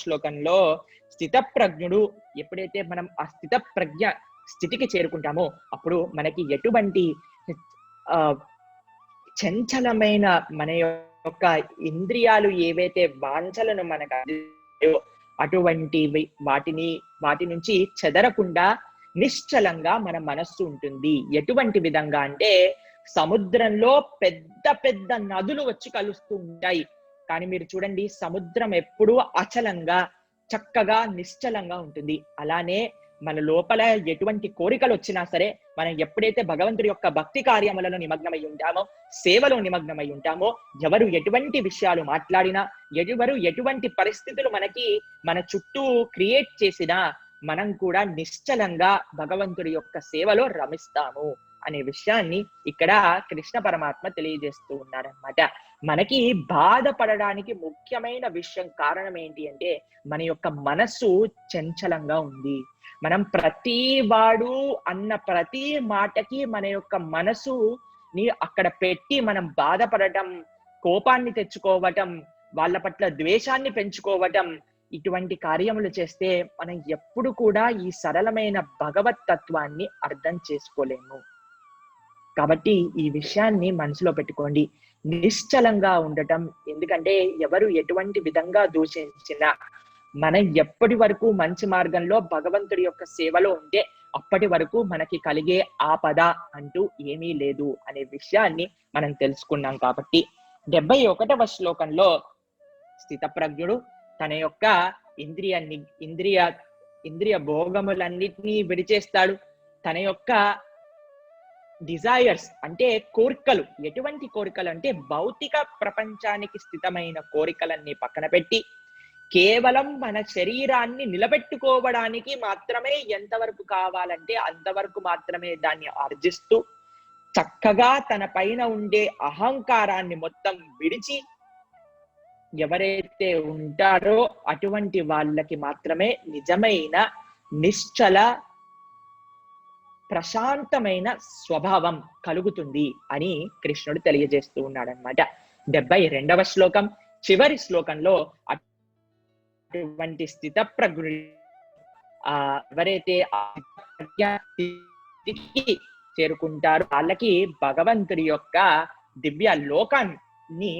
శ్లోకంలో స్థితప్రజ్ఞుడు, ఎప్పుడైతే మనం ఆ స్థిత ప్రజ్ఞ స్థితికి చేరుకుంటామో అప్పుడు మనకి ఎటువంటి చంచలమైన మన యొక్క ఇంద్రియాలు ఏవైతే వాంఛలను మనకు అటువంటి వాటి నుంచి చెదరకుండా నిశ్చలంగా మన మనస్సు ఉంటుంది. ఎటువంటి విధంగా అంటే సముద్రంలో పెద్ద పెద్ద నదులు వచ్చి కలుస్తూ ఉంటాయి, కానీ మీరు చూడండి సముద్రం ఎప్పుడూ అచలంగా చక్కగా నిశ్చలంగా ఉంటుంది. అలానే మన లోపల ఎటువంటి కోరికలు వచ్చినా సరే మనం ఎప్పుడైతే భగవంతుడి యొక్క భక్తి కార్యములలో నిమగ్నమై ఉంటామో, సేవలో నిమగ్నమై ఉంటామో, ఎవరు ఎటువంటి విషయాలు మాట్లాడినా, ఎవరు ఎటువంటి పరిస్థితులు మన చుట్టూ క్రియేట్ చేసినా మనం కూడా నిశ్చలంగా భగవంతుడి యొక్క సేవలో రమిస్తాము అనే విషయాన్ని ఇక్కడ కృష్ణ పరమాత్మ తెలియజేస్తూ ఉన్నారనమాట. మనకి బాధపడడానికి ముఖ్యమైన విషయం కారణం ఏంటి అంటే మన యొక్క మనస్సు చంచలంగా ఉంది. మనం ప్రతి వాడు అన్న ప్రతి మాటకి మన యొక్క మనసుని అక్కడ పెట్టి మనం బాధపడటం, కోపాన్ని తెచ్చుకోవటం, వాళ్ళ పట్ల ద్వేషాన్ని పెంచుకోవటం, ఇటువంటి కార్యములు చేస్తే మనం ఎప్పుడు కూడా ఈ సరళమైన భగవత్ తత్వాన్ని అర్థం చేసుకోలేము. కాబట్టి ఈ విషయాన్ని మనసులో పెట్టుకోండి. నిశ్చలంగా ఉండటం, ఎందుకంటే ఎవరు ఎటువంటి విధంగా దూషించినా మనం ఎప్పటి వరకు మంచి మార్గంలో భగవంతుడి యొక్క సేవలో ఉంటే అప్పటి వరకు మనకి కలిగే ఆపద అంటూ ఏమీ లేదు అనే విషయాన్ని మనం తెలుసుకున్నాం. కాబట్టి 71వ శ్లోకంలో స్థితప్రజ్ఞుడు తన యొక్క ఇంద్రియ భోగములన్నిటినీ విడిచేస్తాడు. తన యొక్క డిజైర్స్ అంటే కోరికలు, ఎటువంటి కోరికలు అంటే భౌతిక ప్రపంచానికి స్థితమైన కోరికలన్నీ పక్కన పెట్టి కేవలం మన శరీరాన్ని నిలబెట్టుకోవడానికి మాత్రమే ఎంతవరకు కావాలంటే అంతవరకు మాత్రమే దాన్ని ఆర్జిస్తూ చక్కగా తన పైన ఉండే అహంకారాన్ని మొత్తం విడిచి ఎవరైతే ఉంటారో అటువంటి వాళ్ళకి మాత్రమే నిజమైన నిశ్చల ప్రశాంతమైన స్వభావం కలుగుతుంది అని కృష్ణుడు తెలియజేస్తూ ఉన్నాడనమాట. 72వ శ్లోకం చివరి శ్లోకంలో అటువంటి స్థితప్రజ్ఞుడు ఎవరైతే చేరుకుంటారో వాళ్ళకి భగవంతుడి యొక్క దివ్య లోకాన్ని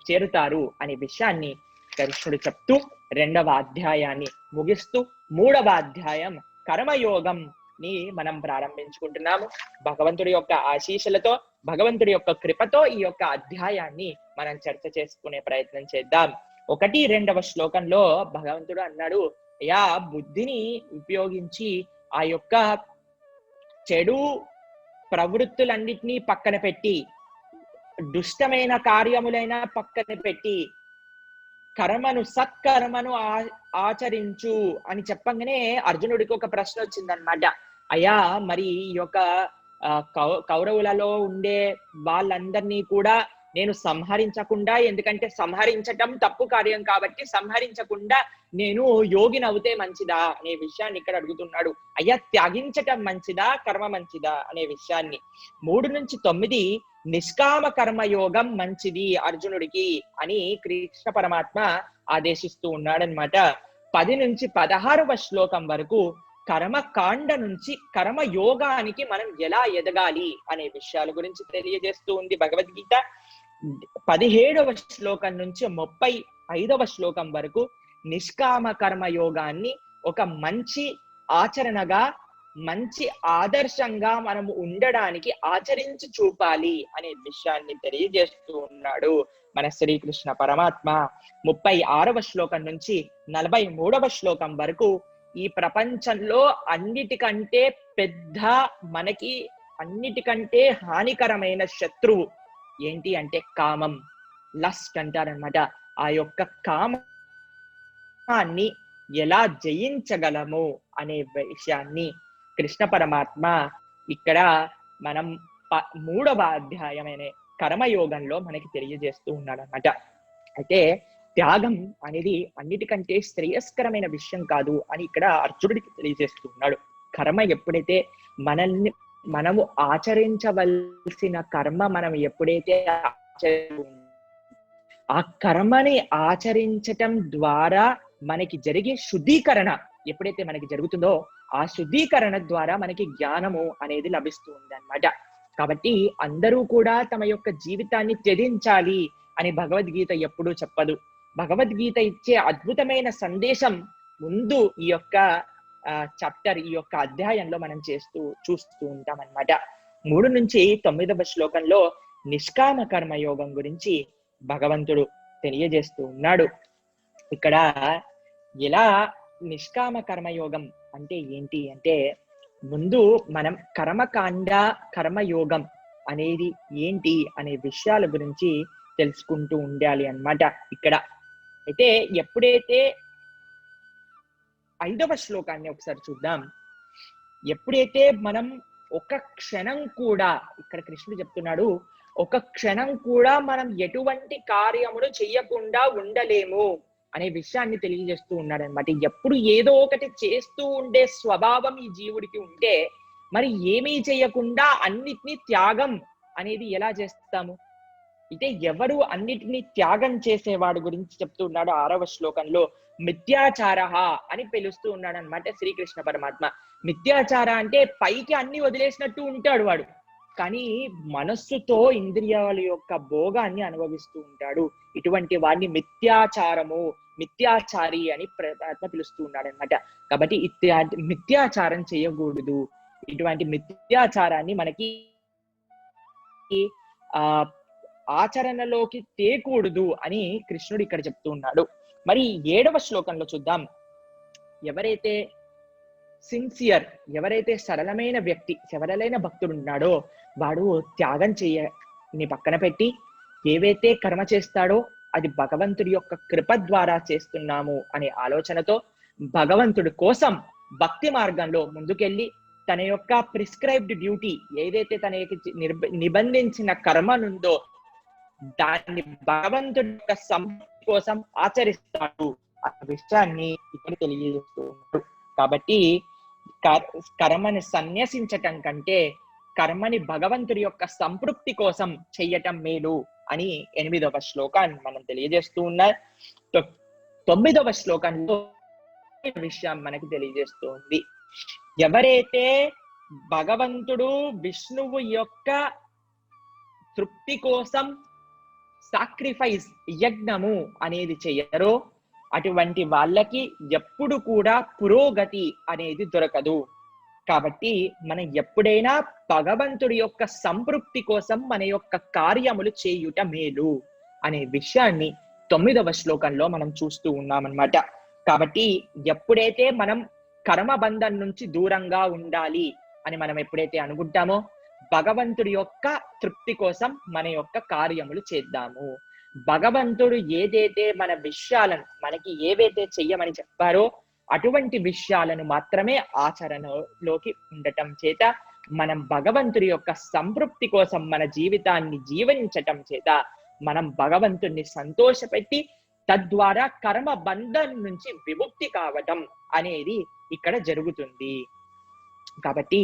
చేరుతారు అనే విషయాన్ని కృష్ణుడు చెప్తూ 2వ అధ్యాయాన్ని ముగిస్తూ 3వ అధ్యాయం కర్మయోగం ని మనం ప్రారంభించుకుంటున్నాము. భగవంతుడి యొక్క ఆశీస్సులతో, భగవంతుడి యొక్క కృపతో ఈ యొక్క అధ్యాయాన్ని మనం చర్చ చేసుకునే ప్రయత్నం చేద్దాం. 1-2వ శ్లోకంలో భగవంతుడు అన్నాడు, అయ్యా బుద్ధిని ఉపయోగించి ఆ యొక్క చెడు ప్రవృత్తులన్నిటినీ పక్కన పెట్టి, దుష్టమైన కార్యములైనా పక్కన పెట్టి సత్కర్మను ఆచరించు అని చెప్పగానే అర్జునుడికి ఒక ప్రశ్న వచ్చిందనమాట. అయ్యా మరి ఈ యొక్క కౌరవులలో ఉండే వాళ్ళందరినీ కూడా నేను సంహరించకుండా, ఎందుకంటే సంహరించటం తప్పు కార్యం కాబట్టి సంహరించకుండా నేను యోగిని అవుతే మంచిదా అనే విషయాన్ని ఇక్కడ అడుగుతున్నాడు. అయ్యా త్యాగించటం మంచిదా, కర్మ మంచిదా అనే విషయాన్ని 3-9 నిష్కామ కర్మయోగం మంచిది అర్జునుడికి అని కృష్ణ పరమాత్మ ఆదేశిస్తూ ఉన్నాడనమాట. 10-16వ శ్లోకం వరకు కర్మకాండ నుంచి కర్మయోగానికి మనం ఎలా ఎదగాలి అనే విషయాల గురించి తెలియజేస్తూ ఉంది భగవద్గీత. 17వ శ్లోకం నుంచి 35వ శ్లోకం వరకు నిష్కామ కర్మయోగాన్ని ఒక మంచి ఆచరణగా, మంచి ఆదర్శంగా మనము ఉండడానికి ఆచరించి చూపాలి అనే విషయాన్ని తెలియజేస్తూ ఉన్నాడు మన శ్రీకృష్ణ పరమాత్మ. 36వ శ్లోకం నుంచి 43వ శ్లోకం వరకు ఈ ప్రపంచంలో అన్నిటికంటే పెద్ద మనకి అన్నిటికంటే హానికరమైన శత్రువు ఏంటి అంటే కామం, లస్ట్ అంటారనమాట. ఆ యొక్క కామాన్ని ఎలా జయించగలము అనే విషయాన్ని కృష్ణ పరమాత్మ ఇక్కడ మనం 3వ అధ్యాయమైన కర్మయోగంలో మనకి తెలియజేస్తూ ఉన్నాడనమాట. అయితే త్యాగం అనేది అన్నిటికంటే శ్రేయస్కరమైన విషయం కాదు అని ఇక్కడ అర్జునుడికి తెలియజేస్తూ ఉన్నాడు. కర్మ ఎప్పుడైతే మనము ఆచరించవలసిన కర్మ మనం ఎప్పుడైతే ఆ కర్మని ఆచరించటం ద్వారా మనకి జరిగే శుద్ధీకరణ ఎప్పుడైతే మనకి జరుగుతుందో ఆ శుద్ధీకరణ ద్వారా మనకి జ్ఞానము అనేది లభిస్తూ ఉంది అన్నమాట. కాబట్టి అందరూ కూడా తమ యొక్క జీవితాన్ని త్యజించాలి అని భగవద్గీత ఎప్పుడూ చెప్పదు. భగవద్గీత ఇచ్చే అద్భుతమైన సందేశం ముందు ఈ యొక్క చాప్టర్, ఈ యొక్క అధ్యాయంలో మనం చూస్తూ ఉంటాం అన్నమాట. 3 నుంచి 9వ శ్లోకంలో నిష్కామ కర్మయోగం గురించి భగవంతుడు తెలియజేస్తూ ఉన్నాడు. ఇక్కడ ఎలా నిష్కామ కర్మయోగం అంటే ఏంటి అంటే, ముందు మనం కర్మకాండ కర్మయోగం అనేది ఏంటి అనే విషయాల గురించి తెలుసుకుంటూ ఉండాలి అన్నమాట. ఇక్కడ అయితే ఎప్పుడైతే 5వ శ్లోకాన్ని ఒకసారి చూద్దాం. ఎప్పుడైతే మనం ఒక క్షణం కూడా, ఇక్కడ కృష్ణుడు చెప్తున్నాడు, ఒక క్షణం కూడా మనం ఎటువంటి కార్యములు చెయ్యకుండా ఉండలేము అనే విషయాన్ని తెలియజేస్తూ ఉన్నాడు అనమాట. ఎప్పుడు ఏదో ఒకటి చేస్తూ ఉండే స్వభావం ఈ జీవుడికి ఉంటే మరి ఏమీ చేయకుండా అన్నిటినీ త్యాగం అనేది ఎలా చేస్తాము? అయితే ఎవరు అన్నిటినీ త్యాగం చేసేవాడు గురించి చెప్తూ ఉన్నాడు 6వ శ్లోకంలో. మిథ్యాచార అని పిలుస్తూ ఉన్నాడు అనమాట శ్రీకృష్ణ పరమాత్మ. మిథ్యాచార అంటే పైకి అన్ని వదిలేసినట్టు ఉంటాడు వాడు, కానీ మనస్సుతో ఇంద్రియాల యొక్క భోగాన్ని అనుభవిస్తూ ఉంటాడు. ఇటువంటి వాడిని మిథ్యాచారి అని పరమాత్మ పిలుస్తూ ఉన్నాడు అనమాట. కాబట్టి మిథ్యాచారం చేయకూడదు. ఇటువంటి మిథ్యాచారాన్ని మనకి ఆచరణలోకి తేకూడదు అని కృష్ణుడు ఇక్కడ చెప్తూ ఉన్నాడు. మరి 7వ శ్లోకంలో చూద్దాం. ఎవరైతే సిన్సియర్, ఎవరైతే సరళమైన వ్యక్తి, సరళమైన భక్తుడు ఉన్నాడో వాడు త్యాగం చేయని పక్కన పెట్టి ఏవైతే కర్మ చేస్తాడో అది భగవంతుడి యొక్క కృప ద్వారా చేస్తున్నాము అనే ఆలోచనతో భగవంతుడి కోసం భక్తి మార్గంలో ముందుకెళ్ళి తన యొక్క ప్రిస్క్రైబ్డ్ డ్యూటీ, ఏదైతే తన నిబంధించిన కర్మనుందో దాన్ని భగవంతుడి యొక్క సంపత్తి కోసం ఆచరిస్తాడు ఆ విషయాన్ని ఇక్కడ తెలియజేస్తున్నాడు. కాబట్టి కర్మని సన్యసించటం కంటే కర్మని భగవంతుడి యొక్క సంతృప్తి కోసం చెయ్యటం మేలు అని 8వ శ్లోకాన్ని మనం తెలియజేస్తూ ఉన్నారు. 9వ శ్లోకంలో విషయం మనకి తెలియజేస్తుంది. ఎవరైతే భగవంతుడు విష్ణువు యొక్క తృప్తి కోసం సాక్రిఫైస్, యజ్ఞము అనేది చెయ్యరో అటువంటి వాళ్ళకి ఎప్పుడు కూడా పురోగతి అనేది దొరకదు. కాబట్టి మనం ఎప్పుడైనా భగవంతుడి యొక్క సంతృప్తి కోసం మన యొక్క కార్యములు చేయుట మేలు అనే విషయాన్ని 9వ శ్లోకంలో మనం చూస్తూ ఉన్నామన్నమాట. కాబట్టి ఎప్పుడైతే మనం కర్మబంధం నుంచి దూరంగా ఉండాలి అని మనం ఎప్పుడైతే అనుకుంటామో భగవంతుడి యొక్క తృప్తి కోసం మన యొక్క కార్యములు చేద్దాము. భగవంతుడు ఏదైతే మన విషయాలను మనకి ఏవైతే చెయ్యమని చెప్పారో అటువంటి విషయాలను మాత్రమే ఆచరణలోకి ఉండటం చేత మనం భగవంతుడి యొక్క సంతృప్తి కోసం మన జీవితాన్ని జీవించటం చేత మనం భగవంతుడిని సంతోషపెట్టి తద్వారా కర్మ బంధం నుంచి విముక్తి కావటం అనేది ఇక్కడ జరుగుతుంది. కాబట్టి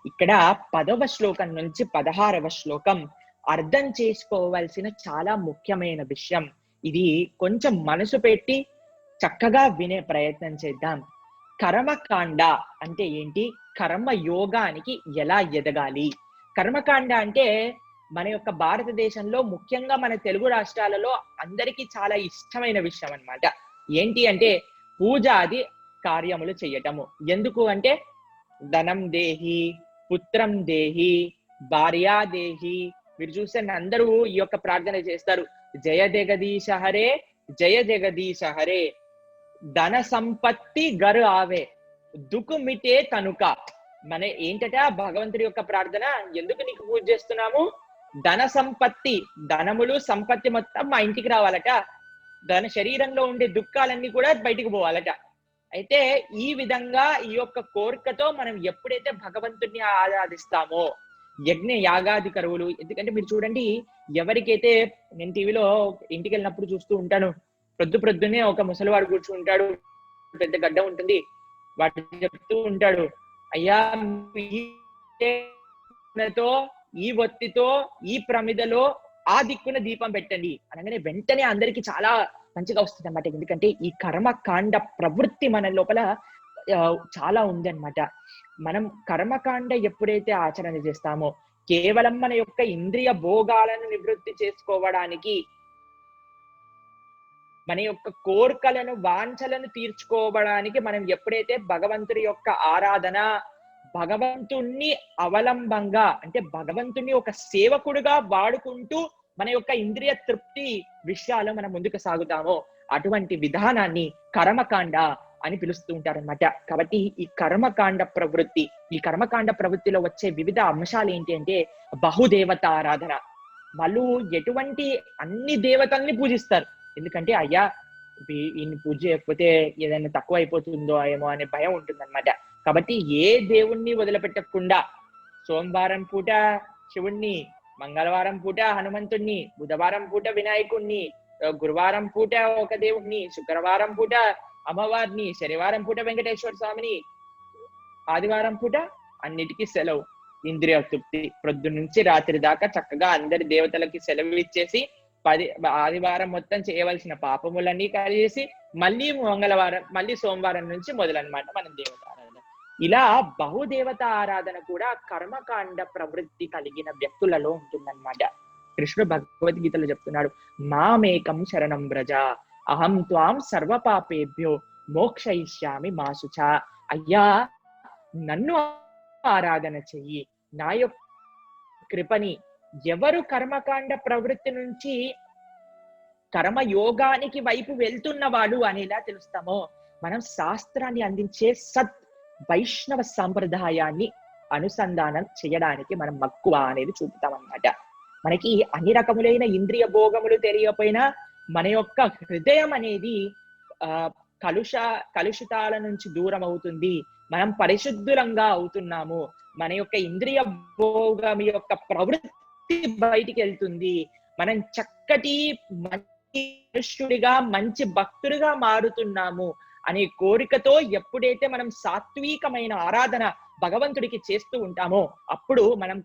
ఇక్కడ 10వ శ్లోకం నుంచి 16వ శ్లోకం అర్థం చేసుకోవాల్సిన చాలా ముఖ్యమైన విషయం. ఇది కొంచెం మనసు పెట్టి చక్కగా వినే ప్రయత్నం చేద్దాం. కర్మకాండ అంటే ఏంటి? కర్మ యోగానికి ఎలా ఎదగాలి? కర్మకాండ అంటే మన యొక్క భారతదేశంలో ముఖ్యంగా మన తెలుగు రాష్ట్రాలలో అందరికీ చాలా ఇష్టమైన విషయం అన్నమాట. ఏంటి అంటే పూజాది కార్యములు చేయటము. ఎందుకు అంటే ధనం దేహి, పుత్రం దేహి, భార్యా దేహి. మీరు చూస్తే అందరూ ఈ యొక్క ప్రార్థన చేస్తారు. జయ జగదీశ హరే, జయ జగదీశ హరే, ధన సంపత్తి గరు ఆవే, దుఃఖ మిటే తనుక. మన ఏంటట భగవంతుడి యొక్క ప్రార్థన, ఎందుకు నీకు పూజ చేస్తున్నాము? ధన సంపత్తి, ధనములు సంపత్తి మొత్తం మా ఇంటికి రావాలట, ధన శరీరంలో ఉండే దుఃఖాలన్నీ కూడా బయటికి పోవాలట. అయితే ఈ విధంగా ఈ యొక్క కోరికతో మనం ఎప్పుడైతే భగవంతుడిని ఆరాధిస్తామో, యజ్ఞ యాగాది కరువులు, ఎందుకంటే మీరు చూడండి, ఎవరికైతే, నేను టీవీలో ఇంటికి వెళ్ళినప్పుడు చూస్తూ ఉంటాను, ప్రొద్దునే ఒక ముసలివాడు కూర్చుంటాడు, పెద్ద గడ్డ ఉంటుంది, వాడు చెప్తూ ఉంటాడు, అయ్యా ఈ ఒత్తితో ఈ ప్రమిదలో ఆ దిక్కున దీపం పెట్టండి అనగానే వెంటనే అందరికి చాలా మంచిగా వస్తుంది అనమాట. ఎందుకంటే ఈ కర్మకాండ ప్రవృత్తి మన లోపల చాలా ఉందన్నమాట. మనం కర్మకాండ ఎప్పుడైతే ఆచరణ చేస్తామో, కేవలం మన యొక్క ఇంద్రియ భోగాలను నివృత్తి చేసుకోవడానికి, మన యొక్క కోరికలను వాంఛలను తీర్చుకోవడానికి మనం ఎప్పుడైతే భగవంతుడి యొక్క ఆరాధన, భగవంతుణ్ణి అవలంబంగా, అంటే భగవంతుణ్ణి ఒక సేవకుడుగా వాడుకుంటూ మన యొక్క ఇంద్రియ తృప్తి విషయాలు మనం ముందుకు సాగుతామో, అటువంటి విధానాన్ని కర్మకాండ అని పిలుస్తూ ఉంటారనమాట. కాబట్టి ఈ కర్మకాండ ప్రవృత్తి, ఈ కర్మకాండ ప్రవృత్తిలో వచ్చే వివిధ అంశాలు ఏంటి అంటే, బహుదేవత ఆరాధన. వాళ్ళు ఎటువంటి అన్ని దేవతల్ని పూజిస్తారు. ఎందుకంటే అయ్యా ఈయన్ని పూజ చేయకపోతే ఏదైనా తక్కువ అయిపోతుందో ఏమో అనే భయం ఉంటుందన్నమాట. కాబట్టి ఏ దేవుణ్ణి వదిలిపెట్టకుండా, సోమవారం పూట శివుణ్ణి, మంగళవారం పూట హనుమంతుణ్ణి, బుధవారం పూట వినాయకుణ్ణి, గురువారం పూట ఒక దేవుణ్ణి, శుక్రవారం పూట అమ్మవారిని, శనివారం పూట వెంకటేశ్వర స్వామిని, ఆదివారం పూట అన్నిటికీ సెలవు, ఇంద్రియ తృప్తి, ప్రొద్దు నుంచి రాత్రి దాకా చక్కగా అందరి దేవతలకి సెలవు ఇచ్చేసి ఆదివారం మొత్తం చేయవలసిన పాపములన్నీ కలిసి మళ్ళీ మంగళవారం, మళ్ళీ సోమవారం నుంచి మొదలన్నమాట మనం దేవత ఆరాధన. ఇలా బహుదేవత ఆరాధన కూడా కర్మకాండ ప్రవృత్తి కలిగిన వ్యక్తులలో ఉంటుందన్నమాట. కృష్ణుడు భగవద్గీతలో చెప్తున్నాడు, మామేకం శరణం వ్రజ అహం త్వాం సర్వ పాపేభ్యో మోక్షయిష్యామి మా శుచ. అయ్యా నన్ను ఆరాధన చెయ్యి, నా యొక్క కృపని. ఎవరు కర్మకాండ ప్రవృత్తి నుంచి కర్మయోగానికి వైపు వెళ్తున్న వాళ్ళు అనేలా తెలుస్తామో, మనం శాస్త్రాన్ని అందించే సత్ వైష్ణవ సాంప్రదాయాన్ని అనుసంధానం చేయడానికి మనం మక్కువ అనేది చూపుతాం అన్నమాట. మనకి అన్ని రకములైన ఇంద్రియ భోగములు తెలియకపోయినా మన యొక్క హృదయం అనేది కలుషితాల నుంచి దూరం అవుతుంది, మనం పరిశుద్ధులంగా అవుతున్నాము, మన యొక్క ఇంద్రియ భోగం యొక్క ప్రవృత్తి బయటికి వెళ్తుంది, మనం చక్కటి మంచి మనుష్యుడిగా, మంచి భక్తుడిగా మారుతున్నాము అనే కోరికతో ఎప్పుడైతే మనం సాత్వికమైన ఆరాధన భగవంతుడికి చేస్తూ ఉంటామో, అప్పుడు మనం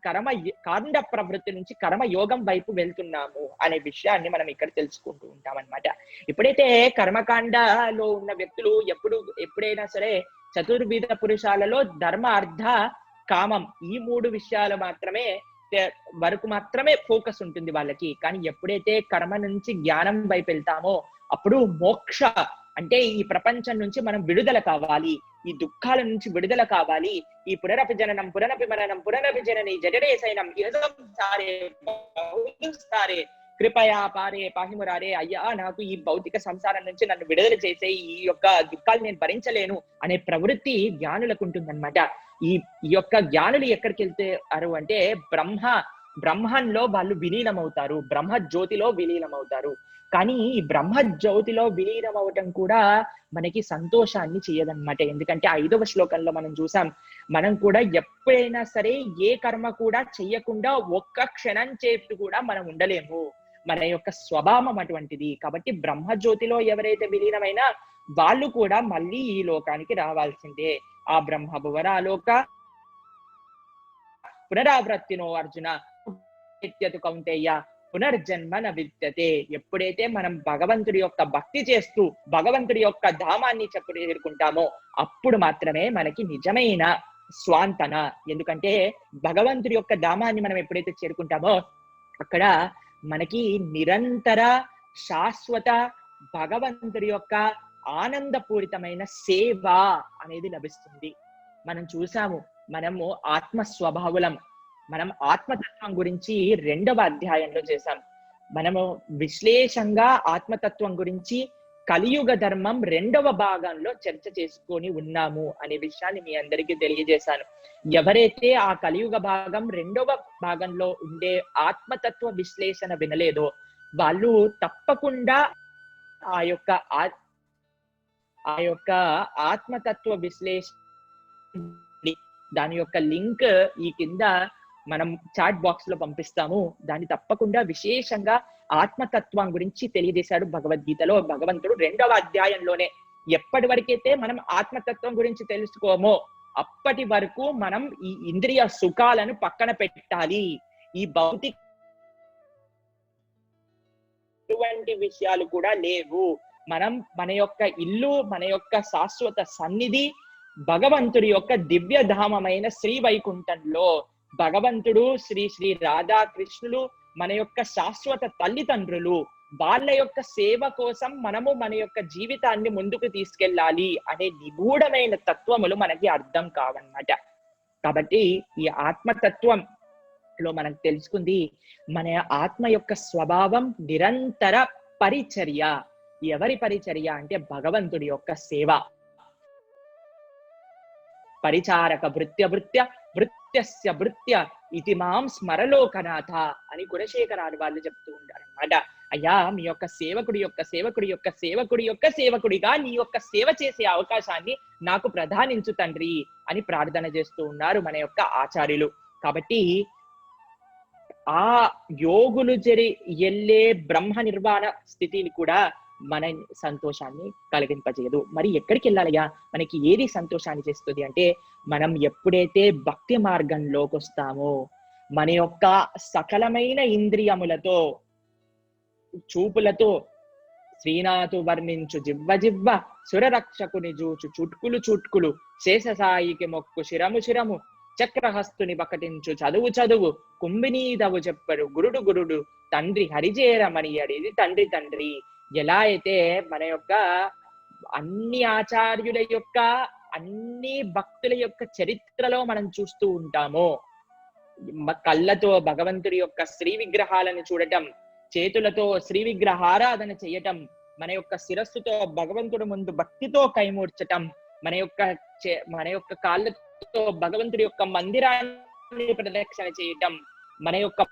కాండ ప్రవృత్తి నుంచి కర్మయోగం వైపు వెళ్తున్నాము అనే విషయాన్ని మనం ఇక్కడ తెలుసుకుంటూ ఉంటాం అన్నమాట. ఎప్పుడైతే కర్మకాండలో ఉన్న వ్యక్తులు ఎప్పుడైనా సరే చతుర్విధ పురుషాలలో ధర్మ, అర్థ, కామం ఈ 3 విషయాలు వరకు మాత్రమే ఫోకస్ ఉంటుంది వాళ్ళకి. కానీ ఎప్పుడైతే కర్మ నుంచి జ్ఞానం వైపు వెళ్తామో, అప్పుడు మోక్ష, అంటే ఈ ప్రపంచం నుంచి మనం విడుదల కావాలి, ఈ దుఃఖాల నుంచి విడుదల కావాలి, ఈ పునరపి జననం పునరపి మరణం పునరపి జనని జడరే సైనం సారే కృపయా పారే పాహిమురారే. అయ్యా నాకు ఈ భౌతిక సంసారం నుంచి నన్ను విడుదల చేసే, ఈ యొక్క దుఃఖాలు నేను భరించలేను అనే ప్రవృత్తి జ్ఞానులకు ఉంటుందన్నమాట. ఈ యొక్క జ్ఞానులు ఎక్కడికి వెళ్తారు అంటే బ్రహ్మంలో వాళ్ళు విలీనమవుతారు, బ్రహ్మ జ్యోతిలో విలీనమవుతారు. కానీ ఈ బ్రహ్మ జ్యోతిలో విలీనం అవటం కూడా మనకి సంతోషాన్ని చేయదన్నమాట. ఎందుకంటే 5వ శ్లోకంలో మనం చూసాం, మనం కూడా ఎప్పుడైనా సరే ఏ కర్మ కూడా చెయ్యకుండా ఒక్క క్షణం చేపు కూడా మనం ఉండలేము, మన యొక్క స్వభావం అటువంటిది. కాబట్టి బ్రహ్మజ్యోతిలో ఎవరైతే విలీనమైనా వాళ్ళు కూడా మళ్ళీ ఈ లోకానికి రావాల్సిందే. ఆ బ్రహ్మ భువనాలోక పునరావృత్తినో అర్జున కౌంతేయ పునర్జన్మ న విద్యతే. ఎప్పుడైతే మనం భగవంతుడి యొక్క భక్తి చేస్తూ భగవంతుడి యొక్క ధామాన్ని చేరుకుంటామో, అప్పుడు మాత్రమే మనకి నిజమైన స్వాంతన. ఎందుకంటే భగవంతుడి యొక్క ధామాన్ని మనం ఎప్పుడైతే చేరుకుంటామో, అక్కడ మనకి నిరంతర శాశ్వత భగవంతుడి యొక్క ఆనందపూరితమైన సేవ అనేది లభిస్తుంది. మనం చూసాము, మనము ఆత్మ స్వభావులం. మనం ఆత్మతత్వం గురించి 2వ అధ్యాయంలో చేశాం. మనము విశ్లేషంగా ఆత్మతత్వం గురించి కలియుగ ధర్మం 2వ భాగంలో చర్చ చేసుకొని ఉన్నాము అనే విషయాన్ని మీ అందరికీ తెలియజేశాను. ఎవరైతే ఆ కలియుగ భాగం 2వ భాగంలో ఉండే ఆత్మతత్వ విశ్లేషణ వినలేదో వాళ్ళు తప్పకుండా ఆ యొక్క ఆ యొక్క ఆత్మతత్వ విశ్లేషణ దాని యొక్క లింక్ ఈ కింద మనం చాట్ బాక్స్ లో పంపిస్తాము. దాన్ని తప్పకుండా విశేషంగా ఆత్మతత్వం గురించి తెలియజేశాడు భగవద్గీతలో భగవంతుడు 2వ అధ్యాయంలోనే. ఎప్పటి వరకైతే మనం ఆత్మతత్వం గురించి తెలుసుకోమో అప్పటి వరకు మనం ఈ ఇంద్రియ సుఖాలను పక్కన పెట్టాలి. ఈ భౌతిక విషయాలు కూడా లేవు. మనం మన యొక్క ఇల్లు, మన యొక్క శాశ్వత సన్నిధి భగవంతుడి యొక్క దివ్యధామమైన శ్రీ వైకుంఠంలో. భగవంతుడు శ్రీ శ్రీ రాధాకృష్ణులు మన యొక్క శాశ్వత తల్లిదండ్రులు. వాళ్ళ యొక్క సేవ కోసం మనము మన యొక్క జీవితాన్ని ముందుకు తీసుకెళ్ళాలి అనే నిగూఢమైన తత్వములు మనకి అర్థం కావన్నమాట. కాబట్టి ఈ ఆత్మతత్వంలో మనం తెలుసుకుంది మన ఆత్మ యొక్క స్వభావం నిరంతర పరిచర్య. ఎవరి పరిచర్య అంటే భగవంతుడి యొక్క సేవ. పరిచారక భృత్య భృత్య భృత్యస్య భృత్య ఇది మాం స్మరలోకనాథ అని కులశేఖరాలు వాళ్ళు చెప్తూ ఉంటారు అన్నమాట. అయ్యా, మీ యొక్క సేవకుడి యొక్క సేవకుడి యొక్క సేవకుడి యొక్క సేవకుడిగా నీ యొక్క సేవ చేసే అవకాశాన్ని నాకు ప్రదానించు తండ్రి అని ప్రార్థన చేస్తూ ఉన్నారు మన యొక్క ఆచార్యులు. కాబట్టి ఆ యోగులు ఎల్లే బ్రహ్మ నిర్వాణ స్థితిని కూడా మన సంతోషాన్ని కలిగింపజేయదు. మరి ఎక్కడికి వెళ్ళాలయ్యా? మనకి ఏది సంతోషాన్ని చేస్తుంది అంటే మనం ఎప్పుడైతే భక్తి మార్గంలోకి వస్తామో మన యొక్క సకలమైన ఇంద్రియములతో చూపులతో శ్రీనాథు వర్ణించు జివ్వ జివ్వ సురరక్షకుని జూచు చుట్కులు చుట్కులు శేషసాయికి మొక్కు శిరము శిరము చక్రహస్తుని పకటించు చదువు చదువు కుంభినీదవు చెప్పరు గురుడు గురుడు తండ్రి హరిజేరమని అడిది తండ్రి తండ్రి. ఎలా అయితే మన యొక్క అన్ని ఆచార్యుల యొక్క అన్ని భక్తుల యొక్క చరిత్రలో మనం చూస్తూ ఉంటామో, కళ్ళతో భగవంతుడి యొక్క శ్రీ విగ్రహాలను చూడటం, చేతులతో శ్రీ విగ్రహారాధన చేయటం, మన యొక్క శిరస్సుతో భగవంతుడి ముందు భక్తితో కైమూర్చటం, మన యొక్క కాళ్ళతో భగవంతుడి యొక్క మందిరాన్ని ప్రదక్షిణ చేయటం, మన యొక్క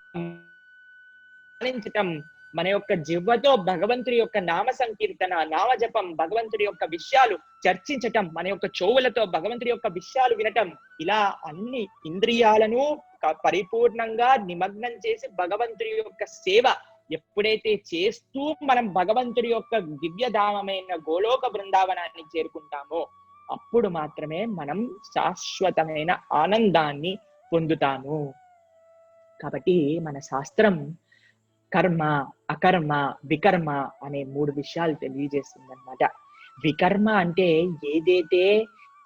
మన యొక్క జివ్వతో భగవంతుడి యొక్క నామ సంకీర్తన నామజపం భగవంతుడి యొక్క విషయాలు చర్చించటం, మన యొక్క చెవులతో భగవంతుడి యొక్క విషయాలు వినటం, ఇలా అన్ని ఇంద్రియాలను పరిపూర్ణంగా నిమగ్నం చేసి భగవంతుడి యొక్క సేవ ఎప్పుడైతే చేస్తూ మనం భగవంతుడి యొక్క దివ్యధామమైన గోలోక బృందావనాన్ని చేరుకుంటామో అప్పుడు మాత్రమే మనం శాశ్వతమైన ఆనందాన్ని పొందుతాము. కాబట్టి మన శాస్త్రం కర్మ, అకర్మ, వికర్మ అనే 3 విషయాలు తెలియజేస్తుంది అన్నమాట. వికర్మ అంటే ఏదైతే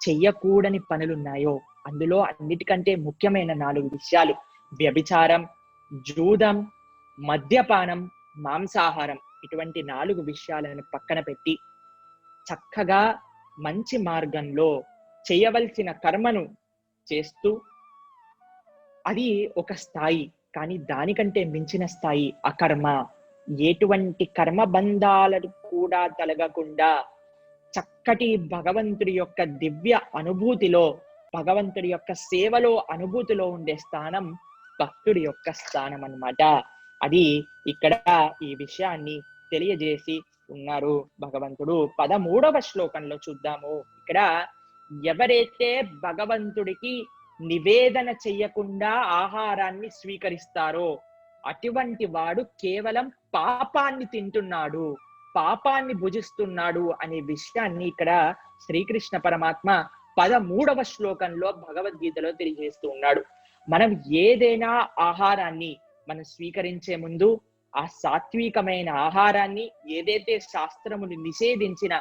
చెయ్యకూడని పనులున్నాయో అందులో అన్నిటికంటే ముఖ్యమైన 4 విషయాలు: వ్యభిచారం, జూదం, మద్యపానం, మాంసాహారం. ఇటువంటి 4 విషయాలను పక్కన పెట్టి చక్కగా మంచి మార్గంలో చేయవలసిన కర్మను చేస్తూ, అది ఒక స్థాయి. కానీ దానికంటే మించిన స్థాయి అకర్మ. ఎటువంటి కర్మబంధాలను కూడా తొలగకుండా చక్కటి భగవంతుడి యొక్క దివ్య అనుభూతిలో, భగవంతుడి యొక్క సేవలో అనుభూతిలో ఉండే స్థానం భక్తుడి యొక్క స్థానం అన్నమాట. అది ఇక్కడ ఈ విషయాన్ని తెలియజేసి ఉన్నారు భగవంతుడు. 13వ శ్లోకంలో చూద్దాము. ఇక్కడ ఎవరైతే భగవంతుడికి నివేదన చెయ్యకుండా ఆహారాన్ని స్వీకరిస్తారో అటువంటి వాడు కేవలం పాపాన్ని తింటున్నాడు, పాపాన్ని భుజిస్తున్నాడు అనే విషయాన్ని ఇక్కడ శ్రీకృష్ణ పరమాత్మ 13వ శ్లోకంలో భగవద్గీతలో తెలియజేస్తూ ఉన్నాడు. మనం ఏదైనా ఆహారాన్ని మనం స్వీకరించే ముందు ఆ సాత్వికమైన ఆహారాన్ని, ఏదైతే శాస్త్రములు నిషేధించిన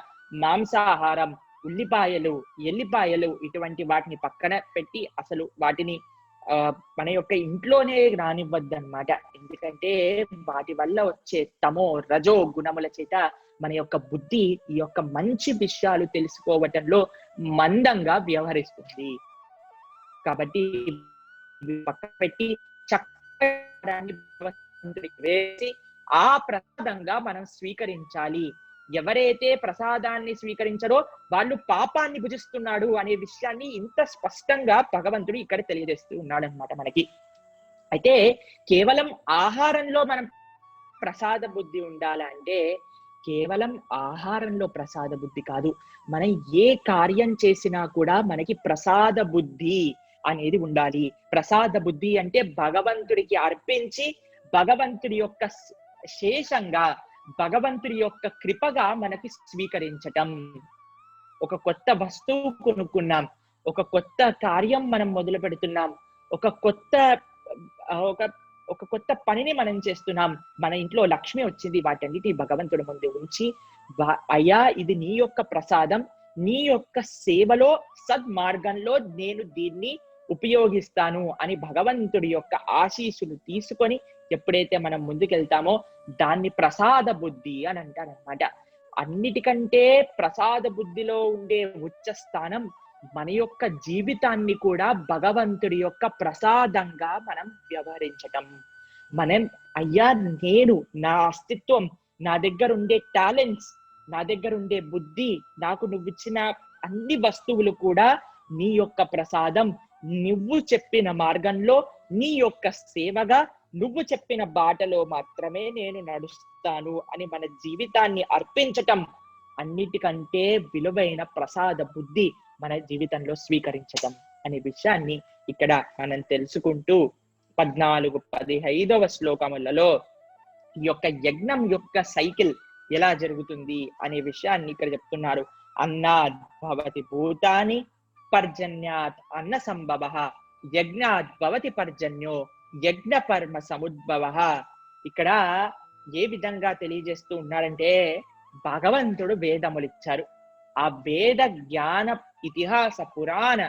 మాంసాహారం, ఉల్లిపాయలు, ఎల్లిపాయలు ఇటువంటి వాటిని పక్కన పెట్టి అసలు వాటిని మన యొక్క ఇంట్లోనే రానివ్వద్దన్నమాట. ఎందుకంటే వాటి వల్ల వచ్చే తమో రజో గుణముల చేత మన యొక్క బుద్ధి ఈ యొక్క మంచి విషయాలు తెలుసుకోవటంలో మందంగా వ్యవహరిస్తుంది. కాబట్టి పక్కన పెట్టి చక్కగా వేసి ఆ ప్రసాదంగా మనం స్వీకరించాలి. ఎవరైతే ప్రసాదాన్ని స్వీకరించరో వాళ్ళు పాపాన్ని భుజిస్తున్నాడు అనే విషయాన్ని ఇంత స్పష్టంగా భగవంతుడు ఇక్కడ తెలియజేస్తూ ఉన్నాడు అనమాట మనకి. అయితే కేవలం ఆహారంలో మనం ప్రసాద బుద్ధి ఉండాలంటే కేవలం ఆహారంలో ప్రసాద బుద్ధి కాదు, మనం ఏ కార్యం చేసినా కూడా మనకి ప్రసాద బుద్ధి అనేది ఉండాలి. ప్రసాద బుద్ధి అంటే భగవంతుడికి అర్పించి భగవంతుడి యొక్క శేషంగా భగవంతుడి యొక్క కృపగా మనకి స్వీకరించటం. ఒక కొత్త వస్తువు కొనుక్కున్నాం, ఒక కొత్త కార్యం మనం మొదలు పెడుతున్నాం, ఒక కొత్త పనిని మనం చేస్తున్నాం, మన ఇంట్లో లక్ష్మి వచ్చింది, వాటన్నిటి భగవంతుడి ముందు ఉంచి అయ్యా ఇది నీ యొక్క ప్రసాదం, నీ యొక్క సేవలో సద్మార్గంలో నేను దీన్ని ఉపయోగిస్తాను అని భగవంతుడి యొక్క ఆశీస్సులు తీసుకొని ఎప్పుడైతే మనం ముందుకెళ్తామో దాన్ని ప్రసాద బుద్ధి అని అంటారనమాట. అన్నిటికంటే ప్రసాద బుద్ధిలో ఉండే ఉచ్చ స్థానం మన యొక్క జీవితాన్ని కూడా భగవంతుడి యొక్క ప్రసాదంగా మనం వ్యవహరించటం. మనం అయ్యా నేను నా అస్తిత్వం, నా దగ్గర ఉండే టాలెంట్స్, నా దగ్గర ఉండే బుద్ధి, నాకు నువ్వు ఇచ్చిన అన్ని వస్తువులు కూడా నీ యొక్క ప్రసాదం, నువ్వు చెప్పిన మార్గంలో నీ యొక్క సేవగా నువ్వు చెప్పిన బాటలో మాత్రమే నేను నడుస్తాను అని మన జీవితాన్ని అర్పించటం అన్నిటికంటే విలువైన ప్రసాద బుద్ధి మన జీవితంలో స్వీకరించటం అనే విషయాన్ని ఇక్కడ మనం తెలుసుకుంటూ 14-15వ శ్లోకములలో ఈ యొక్క యజ్ఞం యొక్క సైకిల్ ఎలా జరుగుతుంది అనే విషయాన్ని ఇక్కడ చెప్తున్నారు. అన్నాద్ భవతి భూతాని పర్జన్యాత్ అన్న సంభవ, యజ్ఞాద్ భవతి పర్జన్యో యజ్ఞ పర్మ సముద్భవ. ఇక్కడ ఏ విధంగా తెలియజేస్తూ ఉన్నారంటే భగవంతుడు వేదములు ఇచ్చారు. ఆ వేద జ్ఞాన ఇతిహాస పురాణ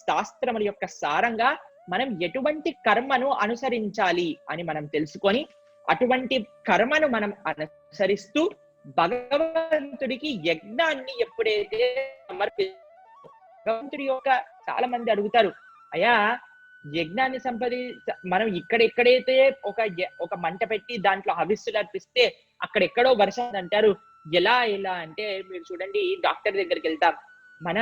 శాస్త్రముల యొక్క సారంగా మనం ఎటువంటి కర్మను అనుసరించాలి అని మనం తెలుసుకొని అటువంటి కర్మను మనం అనుసరిస్తూ భగవంతుడికి యజ్ఞాన్ని ఎప్పుడైతే భగవంతుడి యొక్క చాలా మంది అడుగుతారు, అయ్యా యజ్ఞాన్ని మనం ఇక్కడెక్కడైతే ఒక మంట పెట్టి దాంట్లో హవిస్సులు అర్పిస్తే అక్కడెక్కడో వర్షం అంటారు. ఎలా అంటే మీరు చూడండి, డాక్టర్ దగ్గరికి వెళ్తాం, మన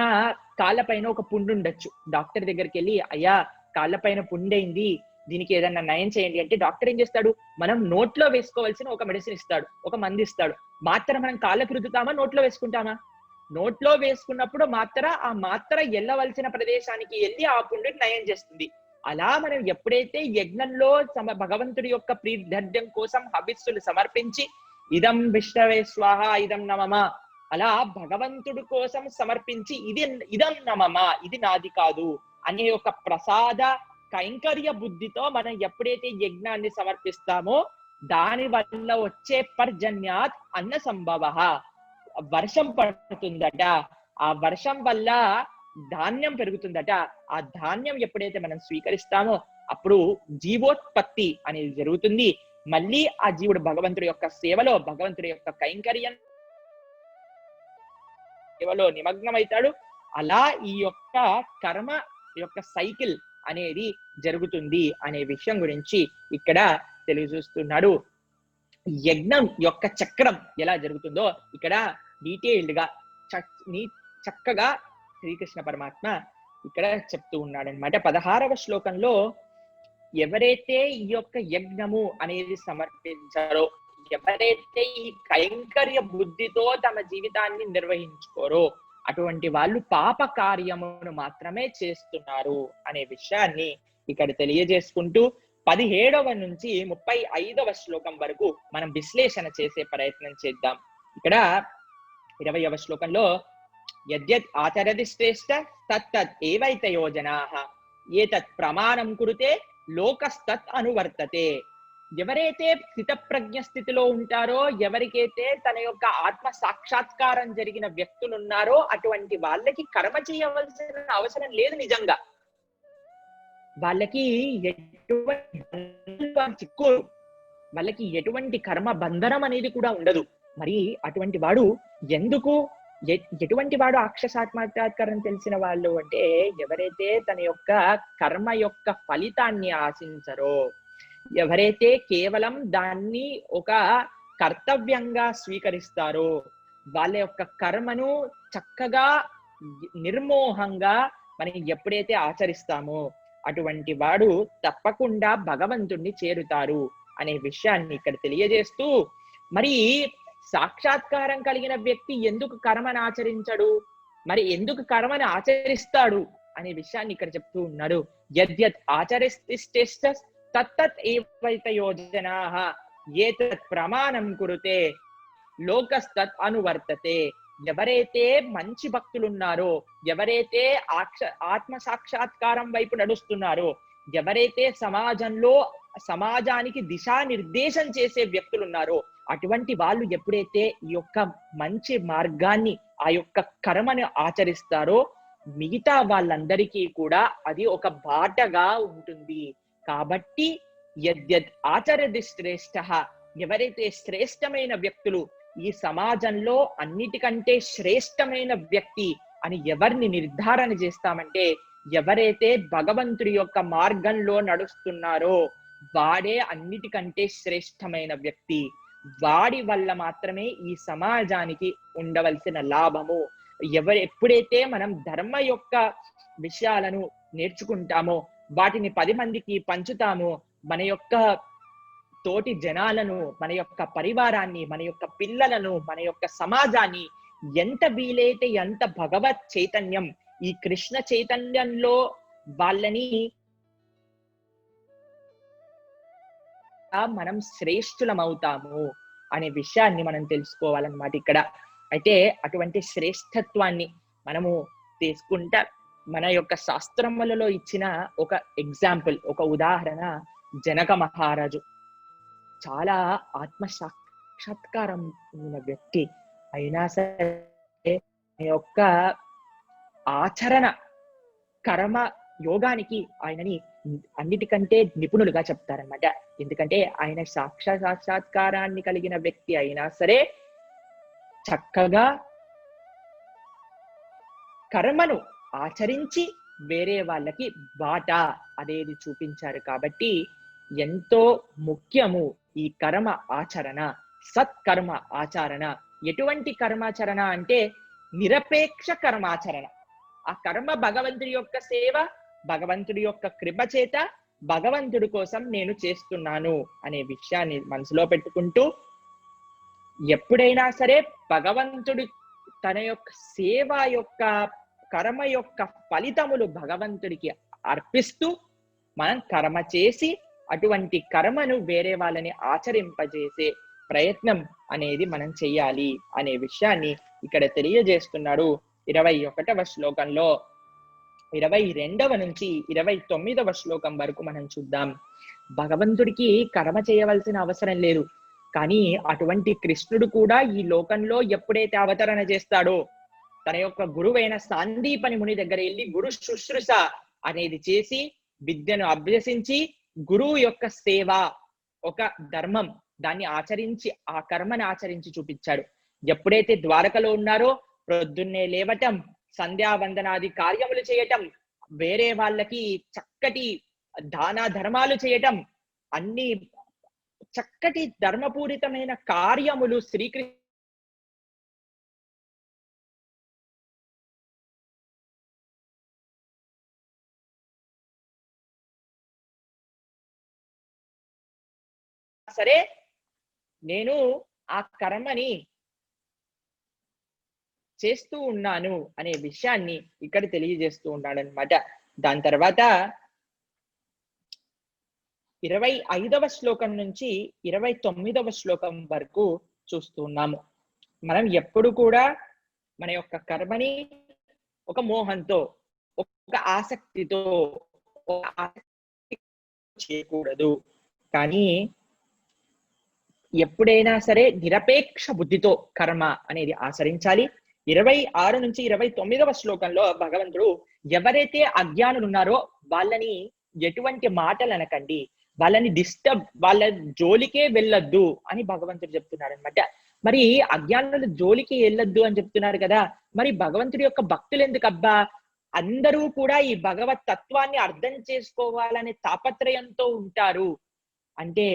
కాళ్ళ పైన ఒక పుండు ఉండొచ్చు, డాక్టర్ దగ్గరికి వెళ్ళి అయ్యా కాళ్ళ పైన పుండైంది, దీనికి ఏదన్నా నయం చేయండి అంటే డాక్టర్ ఏం చేస్తాడు, మనం నోట్లో వేసుకోవాల్సిన ఒక మెడిసిన్ ఇస్తాడు, ఒక మందు ఇస్తాడు. మాత్ర మనం కాళ్ళకు రుద్దుతామా, నోట్లో వేసుకుంటామా? నోట్లో వేసుకున్నప్పుడు ఆ మాత్ర వెళ్ళవలసిన ప్రదేశానికి వెళ్ళి ఆ పుండుని నయం చేస్తుంది. అలా మనం ఎప్పుడైతే యజ్ఞంలో భగవంతుడి యొక్క ప్రీత్యర్థం కోసం హవిస్సులు సమర్పించి ఇదం విష్ణవే స్వాహ ఇదం నమమ, అలా భగవంతుడి కోసం సమర్పించి ఇదం నమమ, ఇది నాది కాదు అనే ఒక ప్రసాద కైంకర్య బుద్ధితో మనం ఎప్పుడైతే యజ్ఞాన్ని సమర్పిస్తామో దాని వల్ల వచ్చే పర్జన్యాత్ అన్న సంభవ, వర్షం పడుతుందట. ఆ వర్షం వల్ల ధాన్యం పెరుగుతుందట. ఆ ధాన్యం ఎప్పుడైతే మనం స్వీకరిస్తామో అప్పుడు జీవోత్పత్తి అనేది జరుగుతుంది. మళ్ళీ ఆ జీవుడు భగవంతుడి యొక్క సేవలో, భగవంతుడి యొక్క కైంకర్యం సేవలో నిమగ్నమవుతాడు. అలా ఈ యొక్క కర్మ యొక్క సైకిల్ అనేది జరుగుతుంది అనే విషయం గురించి ఇక్కడ తెలియజేస్తున్నాడు. యజ్ఞం యొక్క చక్రం ఎలా జరుగుతుందో ఇక్కడ డీటెయిల్డ్ గా చక్కగా శ్రీకృష్ణ పరమాత్మ ఇక్కడ చెప్తూ ఉన్నాడనమాట. 16వ శ్లోకంలో ఎవరైతే ఈ యొక్క యజ్ఞము అనేది సమర్పించారో, ఎవరైతే ఈ కైంకర్య బుద్ధితో తమ జీవితాన్ని నిర్వహించుకోరో అటువంటి వాళ్ళు పాప కార్యమును మాత్రమే చేస్తున్నారు అనే విషయాన్ని ఇక్కడ తెలియజేసుకుంటూ 17వ నుంచి 35వ శ్లోకం వరకు మనం విశ్లేషణ చేసే ప్రయత్నం చేద్దాం. ఇక్కడ 20వ శ్లోకంలో యద్యత్ ఆచరతి శ్రేష్ఠ తత్తత్ ఏవైత యోజనాః ఏతత్ ప్రమాణం కురుతే లోకస్తత్ అనువర్తతే. ఎవరైతే స్థితప్రజ్ఞ స్థితిలో ఉంటారో, ఎవరికైతే తన యొక్క ఆత్మ సాక్షాత్కారం జరిగిన వ్యక్తులు ఉన్నారో అటువంటి వాళ్ళకి కర్మ చేయవలసిన అవసరం లేదు. నిజంగా వాళ్ళకి చిక్కోరు, వాళ్ళకి ఎటువంటి కర్మ బంధనం అనేది కూడా ఉండదు. మరి అటువంటి వాడు ఎటువంటి వాడు అక్షసాత్మాత్కారం తెలిసిన వాళ్ళు అంటే ఎవరైతే తన యొక్క కర్మ యొక్క ఫలితాన్ని ఆశించరో, ఎవరైతే కేవలం దాన్ని ఒక కర్తవ్యంగా స్వీకరిస్తారో, వాళ్ళ యొక్క కర్మను చక్కగా నిర్మోహంగా మనం ఎప్పుడైతే ఆచరిస్తామో అటువంటి వాడు తప్పకుండా భగవంతుణ్ణి చేరుతారు అనే విషయాన్ని ఇక్కడ తెలియజేస్తూ, మరి సాక్షాత్కారం కలిగిన వ్యక్తి ఎందుకు కర్మను ఆచరించడు, మరి ఎందుకు కర్మను ఆచరిస్తాడు అనే విషయాన్ని ఇక్కడ చెప్తూ ఉన్నారు. యద్యత్ ఆచరిష్టిష్ట తత్తత్ ఏవైత యోజనాః ఏతత్ ప్రమాణం కురుతే లోకస్తత్ అనువర్తతే. ఎవరైతే మంచి భక్తులు ఉన్నారో, ఎవరైతే ఆత్మ సాక్షాత్కారం వైపు నడుస్తున్నారో, ఎవరైతే సమాజానికి దిశానిర్దేశం చేసే వ్యక్తులు ఉన్నారో, అటువంటి వాళ్ళు ఎప్పుడైతే ఈ యొక్క మంచి మార్గాన్ని, ఆ యొక్క కర్మను ఆచరిస్తారో మిగతా వాళ్ళందరికీ కూడా అది ఒక బాటగా ఉంటుంది. కాబట్టి యద్యద్ ఆచరతి శ్రేష్ఠ, ఎవరైతే శ్రేష్టమైన వ్యక్తులు, ఈ సమాజంలో అన్నిటికంటే శ్రేష్టమైన వ్యక్తి అని ఎవరిని నిర్ధారణ చేస్తామంటే, ఎవరైతే భగవంతుడి యొక్క మార్గంలో నడుస్తున్నారో వాడే అన్నిటికంటే శ్రేష్టమైన వ్యక్తి. వాడి వల్ల మాత్రమే ఈ సమాజానికి ఉండవలసిన లాభము. ఎప్పుడైతే మనం ధర్మ యొక్క విషయాలను నేర్చుకుంటామో, వాటిని 10 మందికి పంచుతామో, మన యొక్క తోటి జనాలను, మన యొక్క పరివారాన్ని, మన యొక్క పిల్లలను, మన యొక్క సమాజాన్ని ఎంత వీలైతే ఎంత భగవత్ చైతన్యం, ఈ కృష్ణ చైతన్యంలో వాళ్ళని మనం శ్రేష్ఠులం అవుతాము అనే విషయాన్ని మనం తెలుసుకోవాలన్నమాట ఇక్కడ. అయితే అటువంటి శ్రేష్ఠత్వాన్ని మనము తీసుకుంటా మన యొక్క శాస్త్రములలో ఇచ్చిన ఒక ఎగ్జాంపుల్, ఒక ఉదాహరణ జనక మహారాజు. చాలా ఆత్మ సాక్షాత్కారం ఉన్న వ్యక్తి అయినా సరే యొక్క ఆచరణ కర్మ యోగానికి ఆయనని అన్నిటికంటే నిపుణులుగా చెప్తారనమాట. ఎందుకంటే ఆయన సాక్షాత్కారాన్ని కలిగిన వ్యక్తి అయినా సరే చక్కగా కర్మను ఆచరించి వేరే వాళ్ళకి బాట అనేది చూపించారు. కాబట్టి ఎంతో ముఖ్యము ఈ కర్మ ఆచరణ, సత్కర్మ ఆచరణ. ఎటువంటి కర్మాచరణ అంటే నిరపేక్ష కర్మాచరణ. ఆ కర్మ భగవంతుడి యొక్క సేవ, భగవంతుడి యొక్క కృప చేత భగవంతుడి కోసం నేను చేస్తున్నాను అనే విషయాన్ని మనసులో పెట్టుకుంటూ, ఎప్పుడైనా సరే భగవంతుడు తన యొక్క సేవ యొక్క కర్మ యొక్క ఫలితములు భగవంతుడికి అర్పిస్తూ మనం కర్మ చేసి అటువంటి కర్మను వేరే వాళ్ళని ఆచరింపజేసే ప్రయత్నం అనేది మనం చెయ్యాలి అనే విషయాన్ని ఇక్కడ తెలియజేస్తున్నాడు. 21వ శ్లోకంలో 22వ నుంచి 29వ శ్లోకం వరకు మనం చూద్దాం. భగవంతుడికి కర్మ చేయవలసిన అవసరం లేదు, కానీ అటువంటి కృష్ణుడు కూడా ఈ లోకంలో ఎప్పుడైతే అవతరణ చేస్తాడో, తన యొక్క గురువైన సాందీపని ముని దగ్గర వెళ్ళి గురు శుశ్రూష అనేది చేసి విద్యను అభ్యసించి గురువు యొక్క సేవ ఒక ధర్మం, దాన్ని ఆచరించి ఆ కర్మను ఆచరించి చూపించాడు. ఎప్పుడైతే ద్వారకలో ఉన్నారో ప్రొద్దున్నే లేవటం, సంధ్యావందనాది కార్యములు చేయటం, వేరే వాళ్ళకి చక్కటి దాన ధర్మాలు చేయటం, అన్ని చక్కటి ధర్మపూరితమైన కార్యములు శ్రీకృష్ణ సరే నేను ఆ కర్మని చేస్తూ ఉన్నాను అనే విషయాన్ని ఇక్కడ తెలియజేస్తూ ఉన్నాడు అనమాట. దాని తర్వాత 25వ శ్లోకం నుంచి 29వ శ్లోకం వరకు చూస్తున్నాము. మనం ఎప్పుడు కూడా మన యొక్క కర్మని ఒక మోహంతో, ఒక ఆసక్తితో చేయకూడదు, కానీ ఎప్పుడైనా సరే నిరపేక్ష బుద్ధితో కర్మ అనేది ఆచరించాలి. 26 నుంచి 29వ శ్లోకంలో భగవంతుడు ఎవరైతే అజ్ఞానులు ఉన్నారో వాళ్ళని ఎటువంటి మాటలు అనకండి, వాళ్ళని వాళ్ళ జోలికే వెళ్ళొద్దు అని భగవంతుడు చెప్తున్నాడు అనమాట. మరి అజ్ఞానుల జోలికి వెళ్ళొద్దు అని చెప్తున్నారు కదా, మరి భగవంతుడి యొక్క భక్తులు ఎందుకబ్బా అందరూ కూడా ఈ భగవత్ తత్వాన్ని అర్థం చేసుకోవాలనే తాపత్రయంతో ఉంటారు అంటే,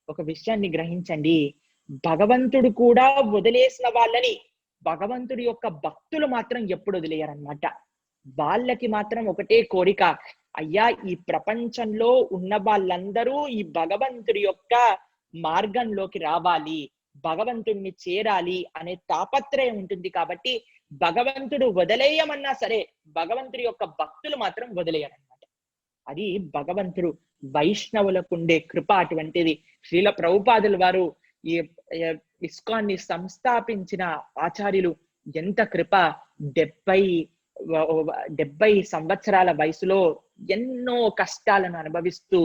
ఒక విషయాన్ని గ్రహించండి, భగవంతుడు కూడా వదిలేసిన వాళ్ళని భగవంతుడి యొక్క భక్తులు మాత్రం ఎప్పుడు వదిలేయరన్నమాట. వాళ్ళకి మాత్రం ఒకటే కోరిక, అయ్యా ఈ ప్రపంచంలో ఉన్న వాళ్ళందరూ ఈ భగవంతుడి యొక్క మార్గంలోకి రావాలి, భగవంతుడిని చేరాలి అనే తాపత్రయం ఉంటుంది. కాబట్టి భగవంతుడు వదిలేయమన్నా సరే భగవంతుడి యొక్క భక్తులు మాత్రం వదిలేయరన్నమాట. అది భగవంతుడు వైష్ణవులకు ఉండే కృప అటువంటిది. శ్రీల ప్రభుపాదుల వారు ఈ ఇస్కాన్ని సంస్థాపించిన ఆచార్యులు ఎంత కృప, 70 సంవత్సరాల వయసులో ఎన్నో కష్టాలను అనుభవిస్తూ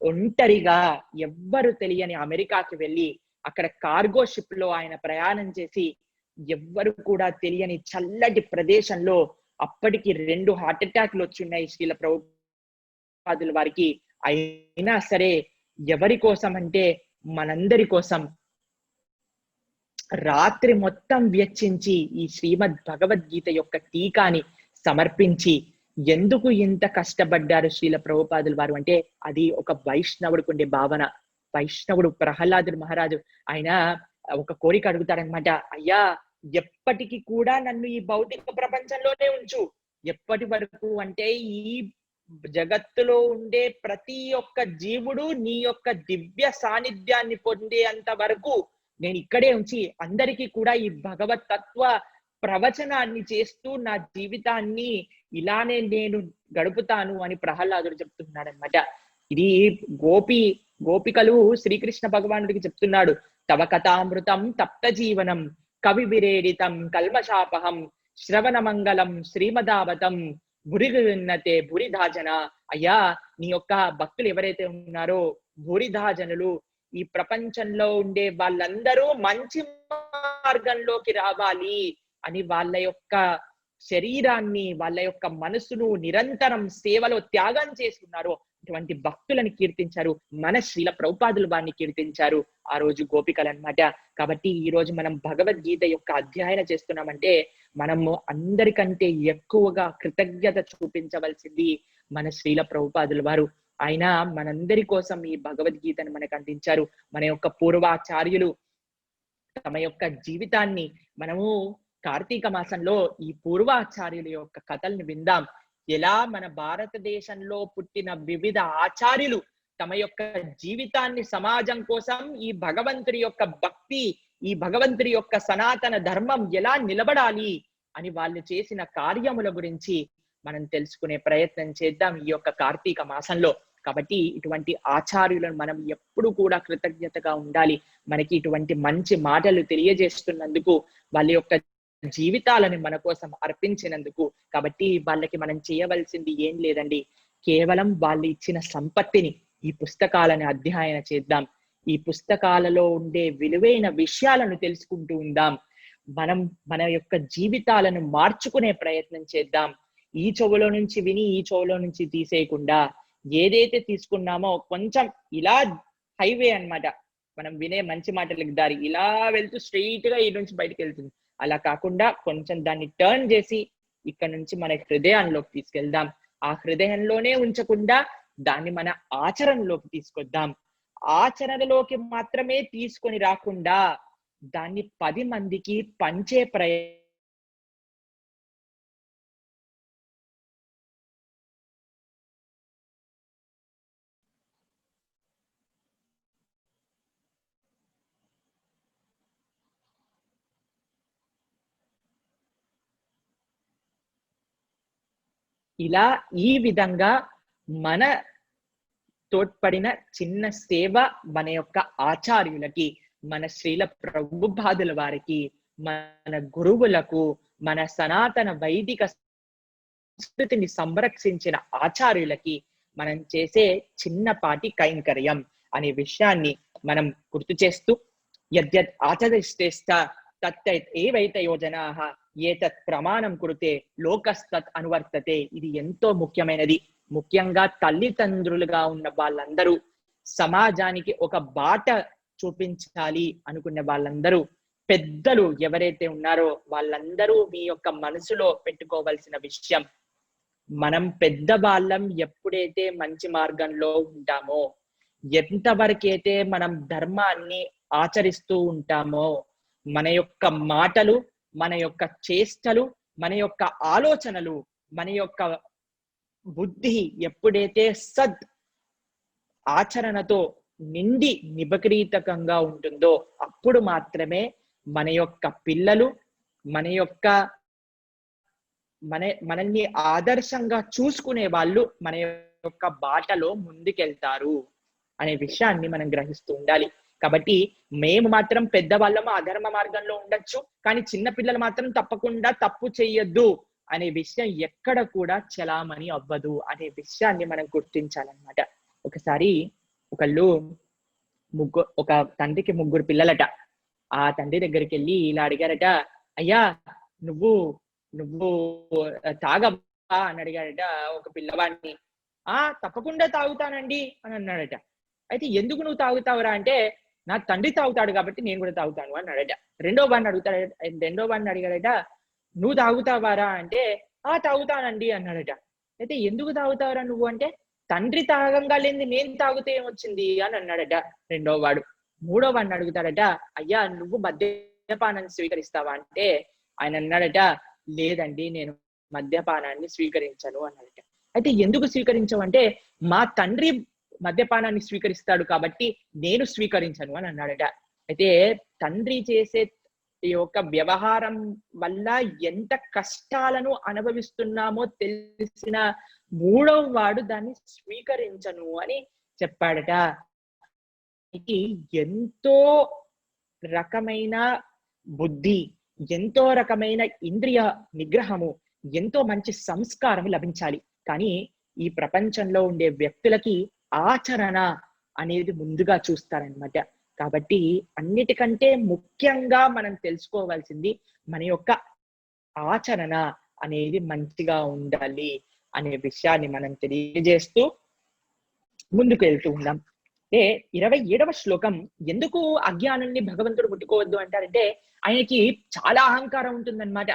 ఒంటరిగా ఎవ్వరు తెలియని అమెరికాకి వెళ్ళి అక్కడ కార్గో షిప్ లో ఆయన ప్రయాణం చేసి ఎవ్వరు కూడా తెలియని చల్లటి ప్రదేశంలో అప్పటికి 2 హార్ట్ అటాక్లు వచ్చున్నాయి శ్రీల ప్రభుపాదుల వారికి. అయినా సరే ఎవరి కోసం అంటే మనందరి కోసం రాత్రి మొత్తం వెచ్చించి ఈ శ్రీమద్ భగవద్గీత యొక్క టీకాని సమర్పించి ఎందుకు ఇంత కష్టపడ్డారు శ్రీల ప్రభుపాదుల వారు అంటే అది ఒక వైష్ణవుడికి ఉండే భావన. వైష్ణవుడు ప్రహ్లాదుడు మహారాజు ఆయన ఒక కోరిక అడుగుతారనమాట, అయ్యా ఎప్పటికీ కూడా నన్ను ఈ భౌతిక ప్రపంచంలోనే ఉంచు. ఎప్పటి వరకు అంటే ఈ జగత్తులో ఉండే ప్రతి ఒక్క జీవుడు నీ యొక్క దివ్య సాన్నిధ్యాన్ని పొందేంత వరకు నేను ఇక్కడే ఉంచి అందరికీ కూడా ఈ భగవత్ తత్వ ప్రవచనాన్ని చేస్తూ నా జీవితాన్ని ఇలానే నేను గడుపుతాను అని ప్రహ్లాదుడు చెప్తున్నాడు అనమాట. ఇది గోపికలు శ్రీకృష్ణ భగవానుడికి చెప్తున్నాడు, తవ కథామృతం తప్త జీవనం కవి విరేడితం కల్మషాపహం శ్రవణ మంగళం శ్రీమదావతం భురిగున్నతే భురిధాజన. అయ్యా నీ యొక్క భక్తులు ఎవరైతే ఉన్నారో భురిధాజనులు, ఈ ప్రపంచంలో ఉండే వాళ్ళందరూ మంచి మార్గంలోకి రావాలి అని వాళ్ళ యొక్క శరీరాన్ని వాళ్ళ యొక్క మనసును నిరంతరం సేవలో త్యాగం చేస్తున్నారు. ఇటువంటి భక్తులను కీర్తించారు, మన శ్రీల ప్రభుపాదుల వారిని కీర్తించారు ఆ రోజు గోపికలు అన్నమాట. కాబట్టి ఈ రోజు మనం భగవద్గీత యొక్క అధ్యయనం చేస్తున్నామంటే మనము అందరికంటే ఎక్కువగా కృతజ్ఞత చూపించవలసింది మన శ్రీల ప్రభుపాదుల వారు. ఆయన మనందరి కోసం ఈ భగవద్గీతను మనకు అందించారు. మన యొక్క పూర్వాచార్యులు తమ యొక్క జీవితాన్ని మనము కార్తీక మాసంలో ఈ పూర్వాచార్యుల యొక్క కథల్ని విందాం. ఎలా మన భారతదేశంలో పుట్టిన వివిధ ఆచార్యులు తమ యొక్క జీవితాన్ని సమాజం కోసం ఈ భగవంతుడి యొక్క భక్తి, ఈ భగవంతుడి యొక్క సనాతన ధర్మం ఎలా నిలబడాలి అని వాళ్ళు చేసిన కార్యముల గురించి మనం తెలుసుకునే ప్రయత్నం చేద్దాం ఈ యొక్క కార్తీక మాసంలో. కాబట్టి ఇటువంటి ఆచార్యులను మనం ఎప్పుడు కూడా కృతజ్ఞతగా ఉండాలి. మనకి ఇటువంటి మంచి మాటలు తెలియజేస్తున్నందుకు, వాళ్ళ యొక్క జీవితాలను మన కోసం అర్పించినందుకు. కాబట్టి వాళ్ళకి మనం చేయవలసింది ఏం లేదండి, కేవలం వాళ్ళు ఇచ్చిన సంపత్తిని ఈ పుస్తకాలను అధ్యయనం చేద్దాం. ఈ పుస్తకాలలో ఉండే విలువైన విషయాలను తెలుసుకుంటూ ఉందాం. మనం మన యొక్క జీవితాలను మార్చుకునే ప్రయత్నం చేద్దాం. ఈ చెవులో నుంచి విని ఈ చెవులో నుంచి తీసేయకుండా ఏదైతే తీసుకున్నామో కొంచెం ఇలా హైవే అన్నమాట, మనం వినే మంచి మాటలకు దారి ఇలా వెళ్తూ స్ట్రెయిట్ గా ఈ నుంచి బయటకు వెళ్తుంది. అలా కాకుండా కొంచెం దాన్ని టర్న్ చేసి ఇక్కడ నుంచి మన హృదయంలోకి తీసుకెళ్దాం. ఆ హృదయంలోనే ఉంచకుండా దాన్ని మన ఆచరణలోకి తీసుకొద్దాం. ఆచరణలోకి మాత్రమే తీసుకొని రాకుండా దాన్ని 10 మందికి పంచే ప్రయత్నం ఇలా ఈ విధంగా మన తోడ్పడిన చిన్న సేవ మన యొక్క ఆచార్యులకి, మన శ్రీల ప్రభుపాదుల వారికి, మన గురువులకు, మన సనాతన వైదిక సంస్కృతిని సంరక్షించిన ఆచార్యులకి మనం చేసే చిన్నపాటి కైంకర్యం అనే విషయాన్ని మనం గుర్తు చేస్తూ, యద్యత్ ఆచరిష్టేష్ట తత్తైత్ ఏవైతే యోజనాః ఏతత్ ప్రమాణం కురుతే లోకస్తత్ అనువర్తతే. ఇది ఎంతో ముఖ్యమైనది. ముఖ్యంగా తల్లిదండ్రులుగా ఉన్న వాళ్ళందరూ, సమాజానికి ఒక బాట చూపించాలి అనుకునే వాళ్ళందరూ, పెద్దలు ఎవరైతే ఉన్నారో వాళ్ళందరూ మీ యొక్క మనసులో పెట్టుకోవాల్సిన విషయం, మనం పెద్దవాళ్ళం ఎప్పుడైతే మంచి మార్గంలో ఉంటామో, ఎంతవరకైతే మనం ధర్మాన్ని ఆచరిస్తూ ఉంటామో, మన యొక్క మాటలు మన యొక్క చేష్టలు, మన యొక్క ఆలోచనలు, మన యొక్క బుద్ధి ఎప్పుడైతే సద్ ఆచరణతో నిండి నిబకరీతకంగా ఉంటుందో అప్పుడు మాత్రమే మన యొక్క పిల్లలు మనల్ని ఆదర్శంగా చూసుకునే వాళ్ళు మన యొక్క బాటలో ముందుకెళ్తారు అనే విషయాన్ని మనం గ్రహిస్తూ ఉండాలి. కాబట్టి మేము మాత్రం పెద్దవాళ్ళము అధర్మ మార్గంలో ఉండొచ్చు, కానీ చిన్న పిల్లలు మాత్రం తప్పకుండా తప్పు చెయ్యొద్దు అనే విషయం ఎక్కడ కూడా చలామణి అవ్వదు అనే విషయాన్ని మనం గుర్తించాలన్నమాట. ఒకసారి ఒక తండ్రికి 3 పిల్లలట. ఆ తండ్రి దగ్గరికి వెళ్ళి ఇలా అడిగారట, అయ్యా నువ్వు తాగవా అని అడిగాడట ఒక పిల్లవాడిని. తప్పకుండా తాగుతానండి అని అన్నాడట. అయితే ఎందుకు నువ్వు తాగుతావురా అంటే, నా తండ్రి తాగుతాడు కాబట్టి నేను కూడా తాగుతాను అన్నాడట. రెండో వాడిని అడిగాడట, నువ్వు తాగుతావారా అంటే, తాగుతానండి అన్నాడట. అయితే ఎందుకు తాగుతావురా నువ్వు అంటే, తండ్రి తాగంగా లేని నేను తాగితే ఏమొచ్చింది అని అన్నాడట రెండో వాడు. మూడో వాడిని అడుగుతాడట, అయ్యా నువ్వు మద్యపానాన్ని స్వీకరిస్తావా అంటే ఆయన అన్నాడట, లేదండి నేను మద్యపానాన్ని స్వీకరించను అన్నాడట. అయితే ఎందుకు స్వీకరించవు అంటే, మా తండ్రి మద్యపానాన్ని స్వీకరిస్తాడు కాబట్టి నేను స్వీకరించను అని అన్నాడట. అయితే తండ్రి చేసే ఈ యొక్క వ్యవహారం వల్ల ఎంత కష్టాలను అనుభవిస్తున్నామో తెలిసిన మూడవ వాడు దాన్ని స్వీకరించను అని చెప్పాడట. ఎంతో రకమైన బుద్ధి, ఎంతో రకమైన ఇంద్రియ నిగ్రహము, ఎంతో మంచి సంస్కారం లభించాలి. కానీ ఈ ప్రపంచంలో ఉండే వ్యక్తులకి ఆచరణ అనేది ముందుగా చూస్తారనమాట. కాబట్టి అన్నిటికంటే ముఖ్యంగా మనం తెలుసుకోవాల్సింది మన యొక్క ఆచరణ అనేది మంచిగా ఉండాలి అనే విషయాన్ని మనం తెలియజేస్తూ ముందుకు వెళ్తూ ఉన్నాం. 27వ శ్లోకం, ఎందుకు అజ్ఞానాన్ని భగవంతుడు ముట్టుకోవద్దు అంటారంటే, ఆయనకి చాలా అహంకారం ఉంటుందన్నమాట.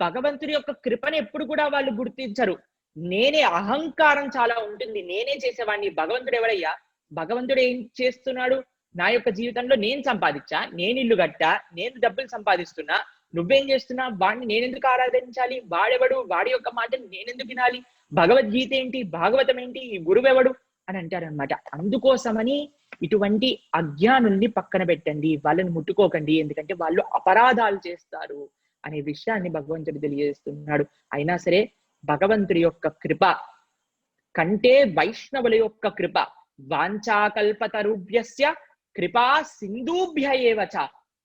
భగవంతుడి యొక్క కృపను ఎప్పుడు కూడా వాళ్ళు గుర్తించరు. నేనే అహంకారం చాలా ఉంటుంది, నేనే చేసేవాడిని, భగవంతుడు ఎవరయ్యా, భగవంతుడు ఏం చేస్తున్నాడు, నా యొక్క జీవితంలో నేను సంపాదించా, నేను ఇల్లు కట్టా, నేను డబ్బులు సంపాదిస్తున్నా, నువ్వేం చేస్తున్నా, వాడిని నేనెందుకు ఆరాధించాలి, వాడెవడు, వాడి యొక్క మాటలు నేనెందుకు వినాలి, భగవద్గీత ఏంటి, భాగవతం ఏంటి, ఈ గురువెవడు అని అంటారనమాట. అందుకోసమని ఇటువంటి అజ్ఞానుల్ని పక్కన పెట్టండి, వాళ్ళని ముట్టుకోకండి, ఎందుకంటే వాళ్ళు అపరాధాలు చేస్తారు అనే విషయాన్ని భగవంతుడు తెలియజేస్తున్నాడు. అయినా సరే భగవంతుడి యొక్క కృప కంటే వైష్ణవుల యొక్క కృప, వాంఛాకల్పతరుభ్యస్య కృపా సింధుభ్య ఏవ చ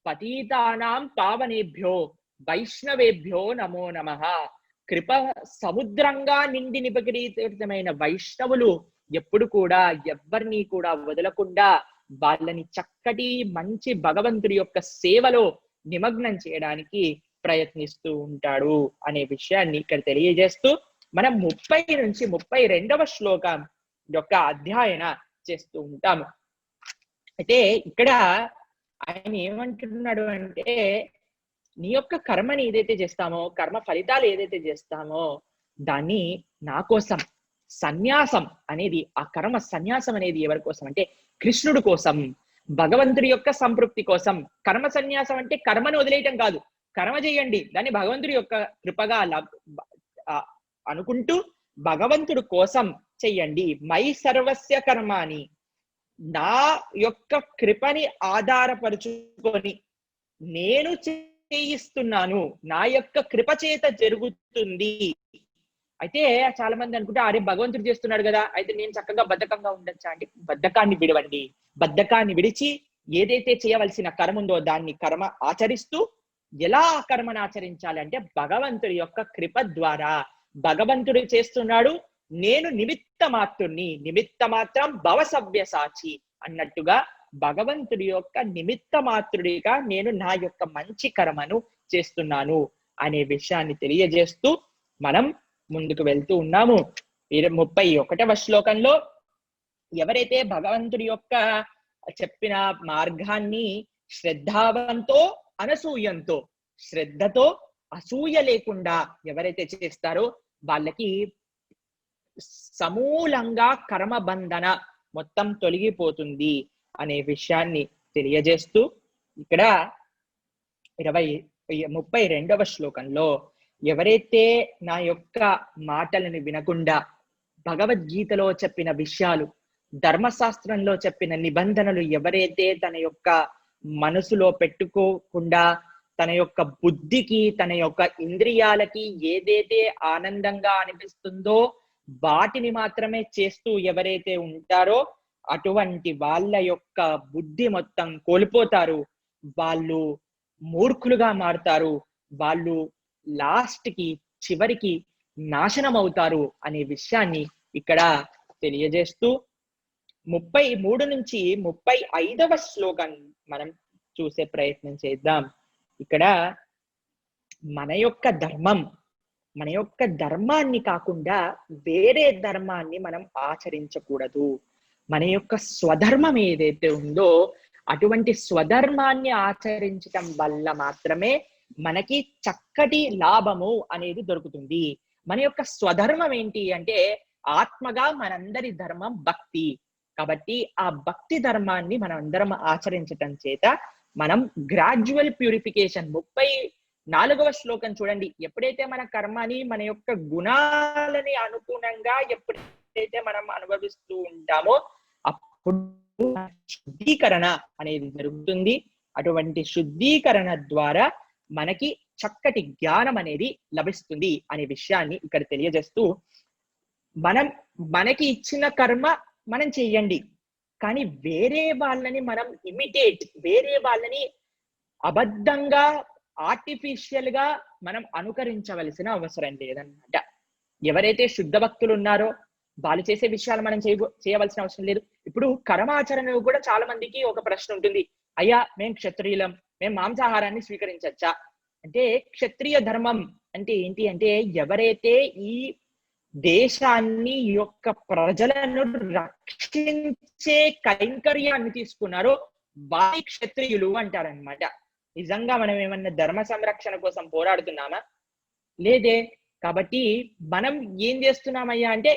పతితానాం పావనేభ్యో వైష్ణవేభ్యో నమో నమః. కృప సముద్రంగా నిండి నిబకరీతమైన వైష్ణవులు ఎప్పుడు కూడా ఎవ్వరిని కూడా వదలకుండా వాళ్ళని చక్కటి మంచి భగవంతుడి యొక్క సేవలో నిమగ్నం చేయడానికి ప్రయత్నిస్తూ ఉంటాడు అనే విషయాన్ని ఇక్కడ తెలియజేస్తూ మనం 30 నుంచి 32వ శ్లోకం యొక్క అధ్యయన చేస్తూ ఉంటాము. అయితే ఇక్కడ ఆయన ఏమంటున్నాడు అంటే, నీ యొక్క కర్మని ఏదైతే చేస్తామో, కర్మ ఫలితాలు ఏదైతే చేస్తామో దాన్ని నా కోసం, సన్యాసం అనేది, ఆ కర్మ సన్యాసం అనేది ఎవరి కోసం అంటే కృష్ణుడి కోసం, భగవంతుడి యొక్క సంతృప్తి కోసం. కర్మ సన్యాసం అంటే కర్మను వదిలేయటం కాదు, కర్మ చేయండి, దాన్ని భగవంతుడి యొక్క కృపగా అనుకుంటూ భగవంతుడి కోసం చెయ్యండి. మై సర్వస్య కర్మాని, నా యొక్క కృపని ఆధారపరుచుకొని నేను చేయిస్తున్నాను, నా యొక్క కృప చేత జరుగుతుంది. అయితే చాలా మంది అనుకుంటే, అరే భగవంతుడు చేస్తున్నాడు కదా, అయితే నేను చక్కగా బద్ధకంగా ఉండొచ్చా అంటే, బద్ధకాన్ని విడవండి. బద్ధకాన్ని విడిచి ఏదైతే చేయవలసిన కర్మ ఉందో దాన్ని కర్మ ఆచరిస్తూ, ఎలా ఆ కర్మను ఆచరించాలంటే భగవంతుడి యొక్క కృప ద్వారా. భగవంతుడు చేస్తున్నాడు, నేను నిమిత్త మాత్రుణ్ణి, నిమిత్త మాత్రం భవ సవ్యసాచి అన్నట్టుగా భగవంతుడి యొక్క నిమిత్త మాత్రుడిగా నేను నా యొక్క మంచి కర్మను చేస్తున్నాను అనే విషయాన్ని తెలియజేస్తూ మనం ముందుకు వెళ్తూ ఉన్నాము. 31వ శ్లోకంలో ఎవరైతే భగవంతుడి యొక్క చెప్పిన మార్గాన్ని శ్రద్ధావంతో అనసూయంతో, శ్రద్ధతో అసూయ లేకుండా ఎవరైతే చేస్తారో వాళ్ళకి సమూలంగా కర్మబంధన మొత్తం తొలగిపోతుంది అనే విషయాన్ని తెలియజేస్తూ ఇక్కడ 32వ శ్లోకంలో ఎవరైతే నా యొక్క మాటలను వినకుండా భగవద్గీతలో చెప్పిన విషయాలు, ధర్మశాస్త్రంలో చెప్పిన నిబంధనలు ఎవరైతే తన యొక్క మనసులో పెట్టుకోకుండా తన యొక్క బుద్ధికి, తన యొక్క ఇంద్రియాలకి ఏదైతే ఆనందంగా అనిపిస్తుందో వాటిని మాత్రమే చేస్తూ ఎవరైతే ఉంటారో అటువంటి వాళ్ళ యొక్క బుద్ధి మొత్తం కోల్పోతారు. వాళ్ళు మూర్ఖులుగా మారుతారు. వాళ్ళు లాస్ట్ కి చివరికి నాశనం అవుతారు అనే విషయాన్ని ఇక్కడ తెలియజేస్తూ 33 నుంచి 35వ శ్లోకం మనం చూసే ప్రయత్నం చేద్దాం. ఇక్కడ మన యొక్క ధర్మాన్ని కాకుండా వేరే ధర్మాన్ని మనం ఆచరించకూడదు. మన యొక్క స్వధర్మం ఏదైతే ఉందో అటువంటి స్వధర్మాన్ని ఆచరించటం వల్ల మాత్రమే మనకి చక్కటి లాభము అనేది దొరుకుతుంది. మన యొక్క స్వధర్మం ఏంటి అంటే ఆత్మగా మనందరి ధర్మం భక్తి. కాబట్టి ఆ భక్తి ధర్మాన్ని మనం అందరం ఆచరించటం చేత మనం గ్రాడ్యువల్ ప్యూరిఫికేషన్ 34వ శ్లోకం చూడండి. ఎప్పుడైతే మన కర్మని మన యొక్క గుణాలని అనుగుణంగా ఎప్పుడైతే మనం అనుభవిస్తూ ఉంటామో అప్పుడు శుద్ధీకరణ అనేది జరుగుతుంది. అటువంటి శుద్ధీకరణ ద్వారా మనకి చక్కటి జ్ఞానం అనేది లభిస్తుంది అనే విషయాన్ని ఇక్కడ తెలియజేస్తూ మనకి ఇచ్చిన కర్మ మనం చెయ్యండి, కానీ వేరే వాళ్ళని మనం ఇమిటేట్, వేరే వాళ్ళని అబద్ధంగా ఆర్టిఫిషియల్ గా మనం అనుకరించవలసిన అవసరం లేదన్నమాట. ఎవరైతే శుద్ధ భక్తులు ఉన్నారో వాళ్ళు చేసే విషయాలు మనం చేయవలసిన అవసరం లేదు. ఇప్పుడు కర్మాచరణ కూడా చాలా మందికి ఒక ప్రశ్న ఉంటుంది, అయ్యా మేము క్షత్రియులం, మేము మాంసాహారాన్ని స్వీకరించచ్చా అంటే క్షత్రియ ధర్మం అంటే ఏంటి అంటే ఎవరైతే ఈ దేశాన్ని యొక్క ప్రజలను రక్షించే కైంకర్యాన్ని తీసుకున్నారో వారి క్షత్రియులు అంటారనమాట. నిజంగా మనం ఏమన్నా ధర్మ సంరక్షణ కోసం పోరాడుతున్నామా? లేదే. కాబట్టి మనం ఏం చేస్తున్నామయ్యా అంటే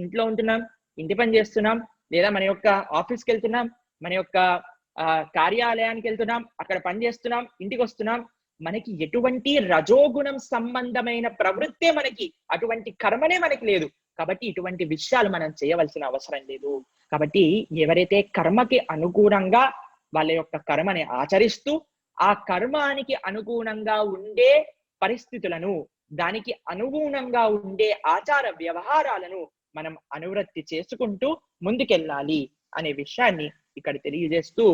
ఇంట్లో ఉంటున్నాం, ఇంటి పని చేస్తున్నాం, లేదా మన యొక్క ఆఫీస్కి వెళ్తున్నాం, మన యొక్క కార్యాలయానికి వెళ్తున్నాం, అక్కడ పని చేస్తున్నాం, ఇంటికి వస్తున్నాం. మనకి ఎటువంటి రజోగుణం సంబంధమైన ప్రవృత్తే మనకి, అటువంటి కర్మనే మనకి లేదు. కాబట్టి ఇటువంటి విషయాలు మనం చేయవలసిన అవసరం లేదు. కాబట్టి ఎవరైతే కర్మకి అనుగుణంగా వాళ్ళ యొక్క కర్మని ఆచరిస్తూ ఆ కర్మానికి అనుగుణంగా ఉండే పరిస్థితులను, దానికి అనుగుణంగా ఉండే ఆచార వ్యవహారాలను మనం అనువృత్తి చేసుకుంటూ ముందుకెళ్ళాలి అనే విషయాన్ని ఇక్కడ తెలియజేస్తూ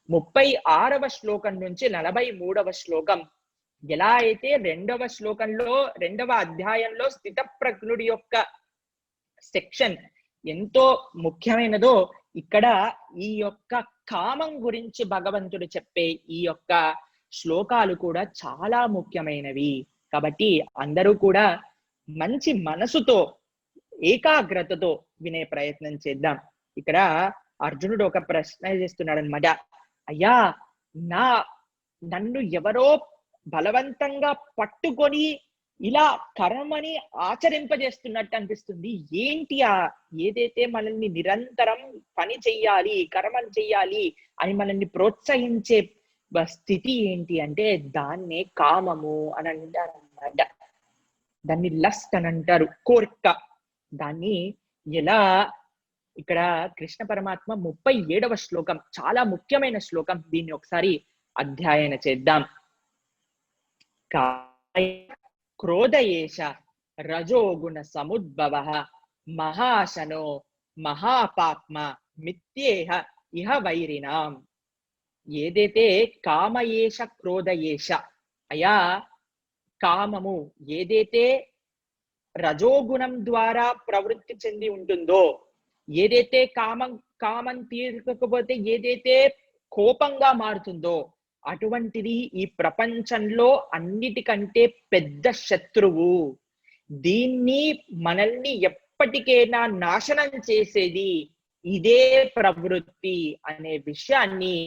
36వ శ్లోకం నుంచి 43వ శ్లోకం ఎలా అయితే 2వ శ్లోకంలో 2వ అధ్యాయంలో స్థిత ప్రజ్ఞుడి యొక్క సెక్షన్ ఎంతో ముఖ్యమైనదో ఇక్కడ ఈ యొక్క కామం గురించి భగవంతుడు చెప్పే ఈ యొక్క శ్లోకాలు కూడా చాలా ముఖ్యమైనవి. కాబట్టి అందరూ కూడా మంచి మనసుతో ఏకాగ్రతతో వినే ప్రయత్నం చేద్దాం. ఇక్కడ అర్జునుడు ఒక ప్రశ్న చేస్తున్నాడు అనమాట, అయ్యా నన్ను ఎవరో బలవంతంగా పట్టుకొని ఇలా కర్మని ఆచరింపజేస్తున్నట్టు అనిపిస్తుంది. ఏంటి ఏదైతే మనల్ని నిరంతరం పని చెయ్యాలి, కర్మని చెయ్యాలి అని మనల్ని ప్రోత్సహించే స్థితి ఏంటి అంటే దాన్నే కామము అని అంటారు అన్నమాట. దాన్ని లస్ట్ అని అంటారు, కోరిక. దాన్ని ఎలా ఇక్కడ కృష్ణ పరమాత్మ 37వ శ్లోకం చాలా ముఖ్యమైన శ్లోకం, దీన్ని ఒకసారి అధ్యయన చేద్దాం. క్రోధయేష రజోగుణ సముద్భవ మహాశనో మహాపాప్మ మిత్యేహ ఇహ వైరినాం. ఏదైతే కామయేష క్రోధయేష, అయా కామము ఏదైతే రజోగుణం ద్వారా ప్రవృత్తి చెంది ఉంటుందో, ఏదైతే కామం తీర్చకపోతే ఏదైతే కోపంగా మారుతుందో అటువంటిది ఈ ప్రపంచంలో అన్నిటికంటే పెద్ద శత్రువు. దీన్ని మనల్ని ఎప్పటికైనా నాశనం చేసేది ఇదే ప్రవృత్తి అనే విషయాన్ని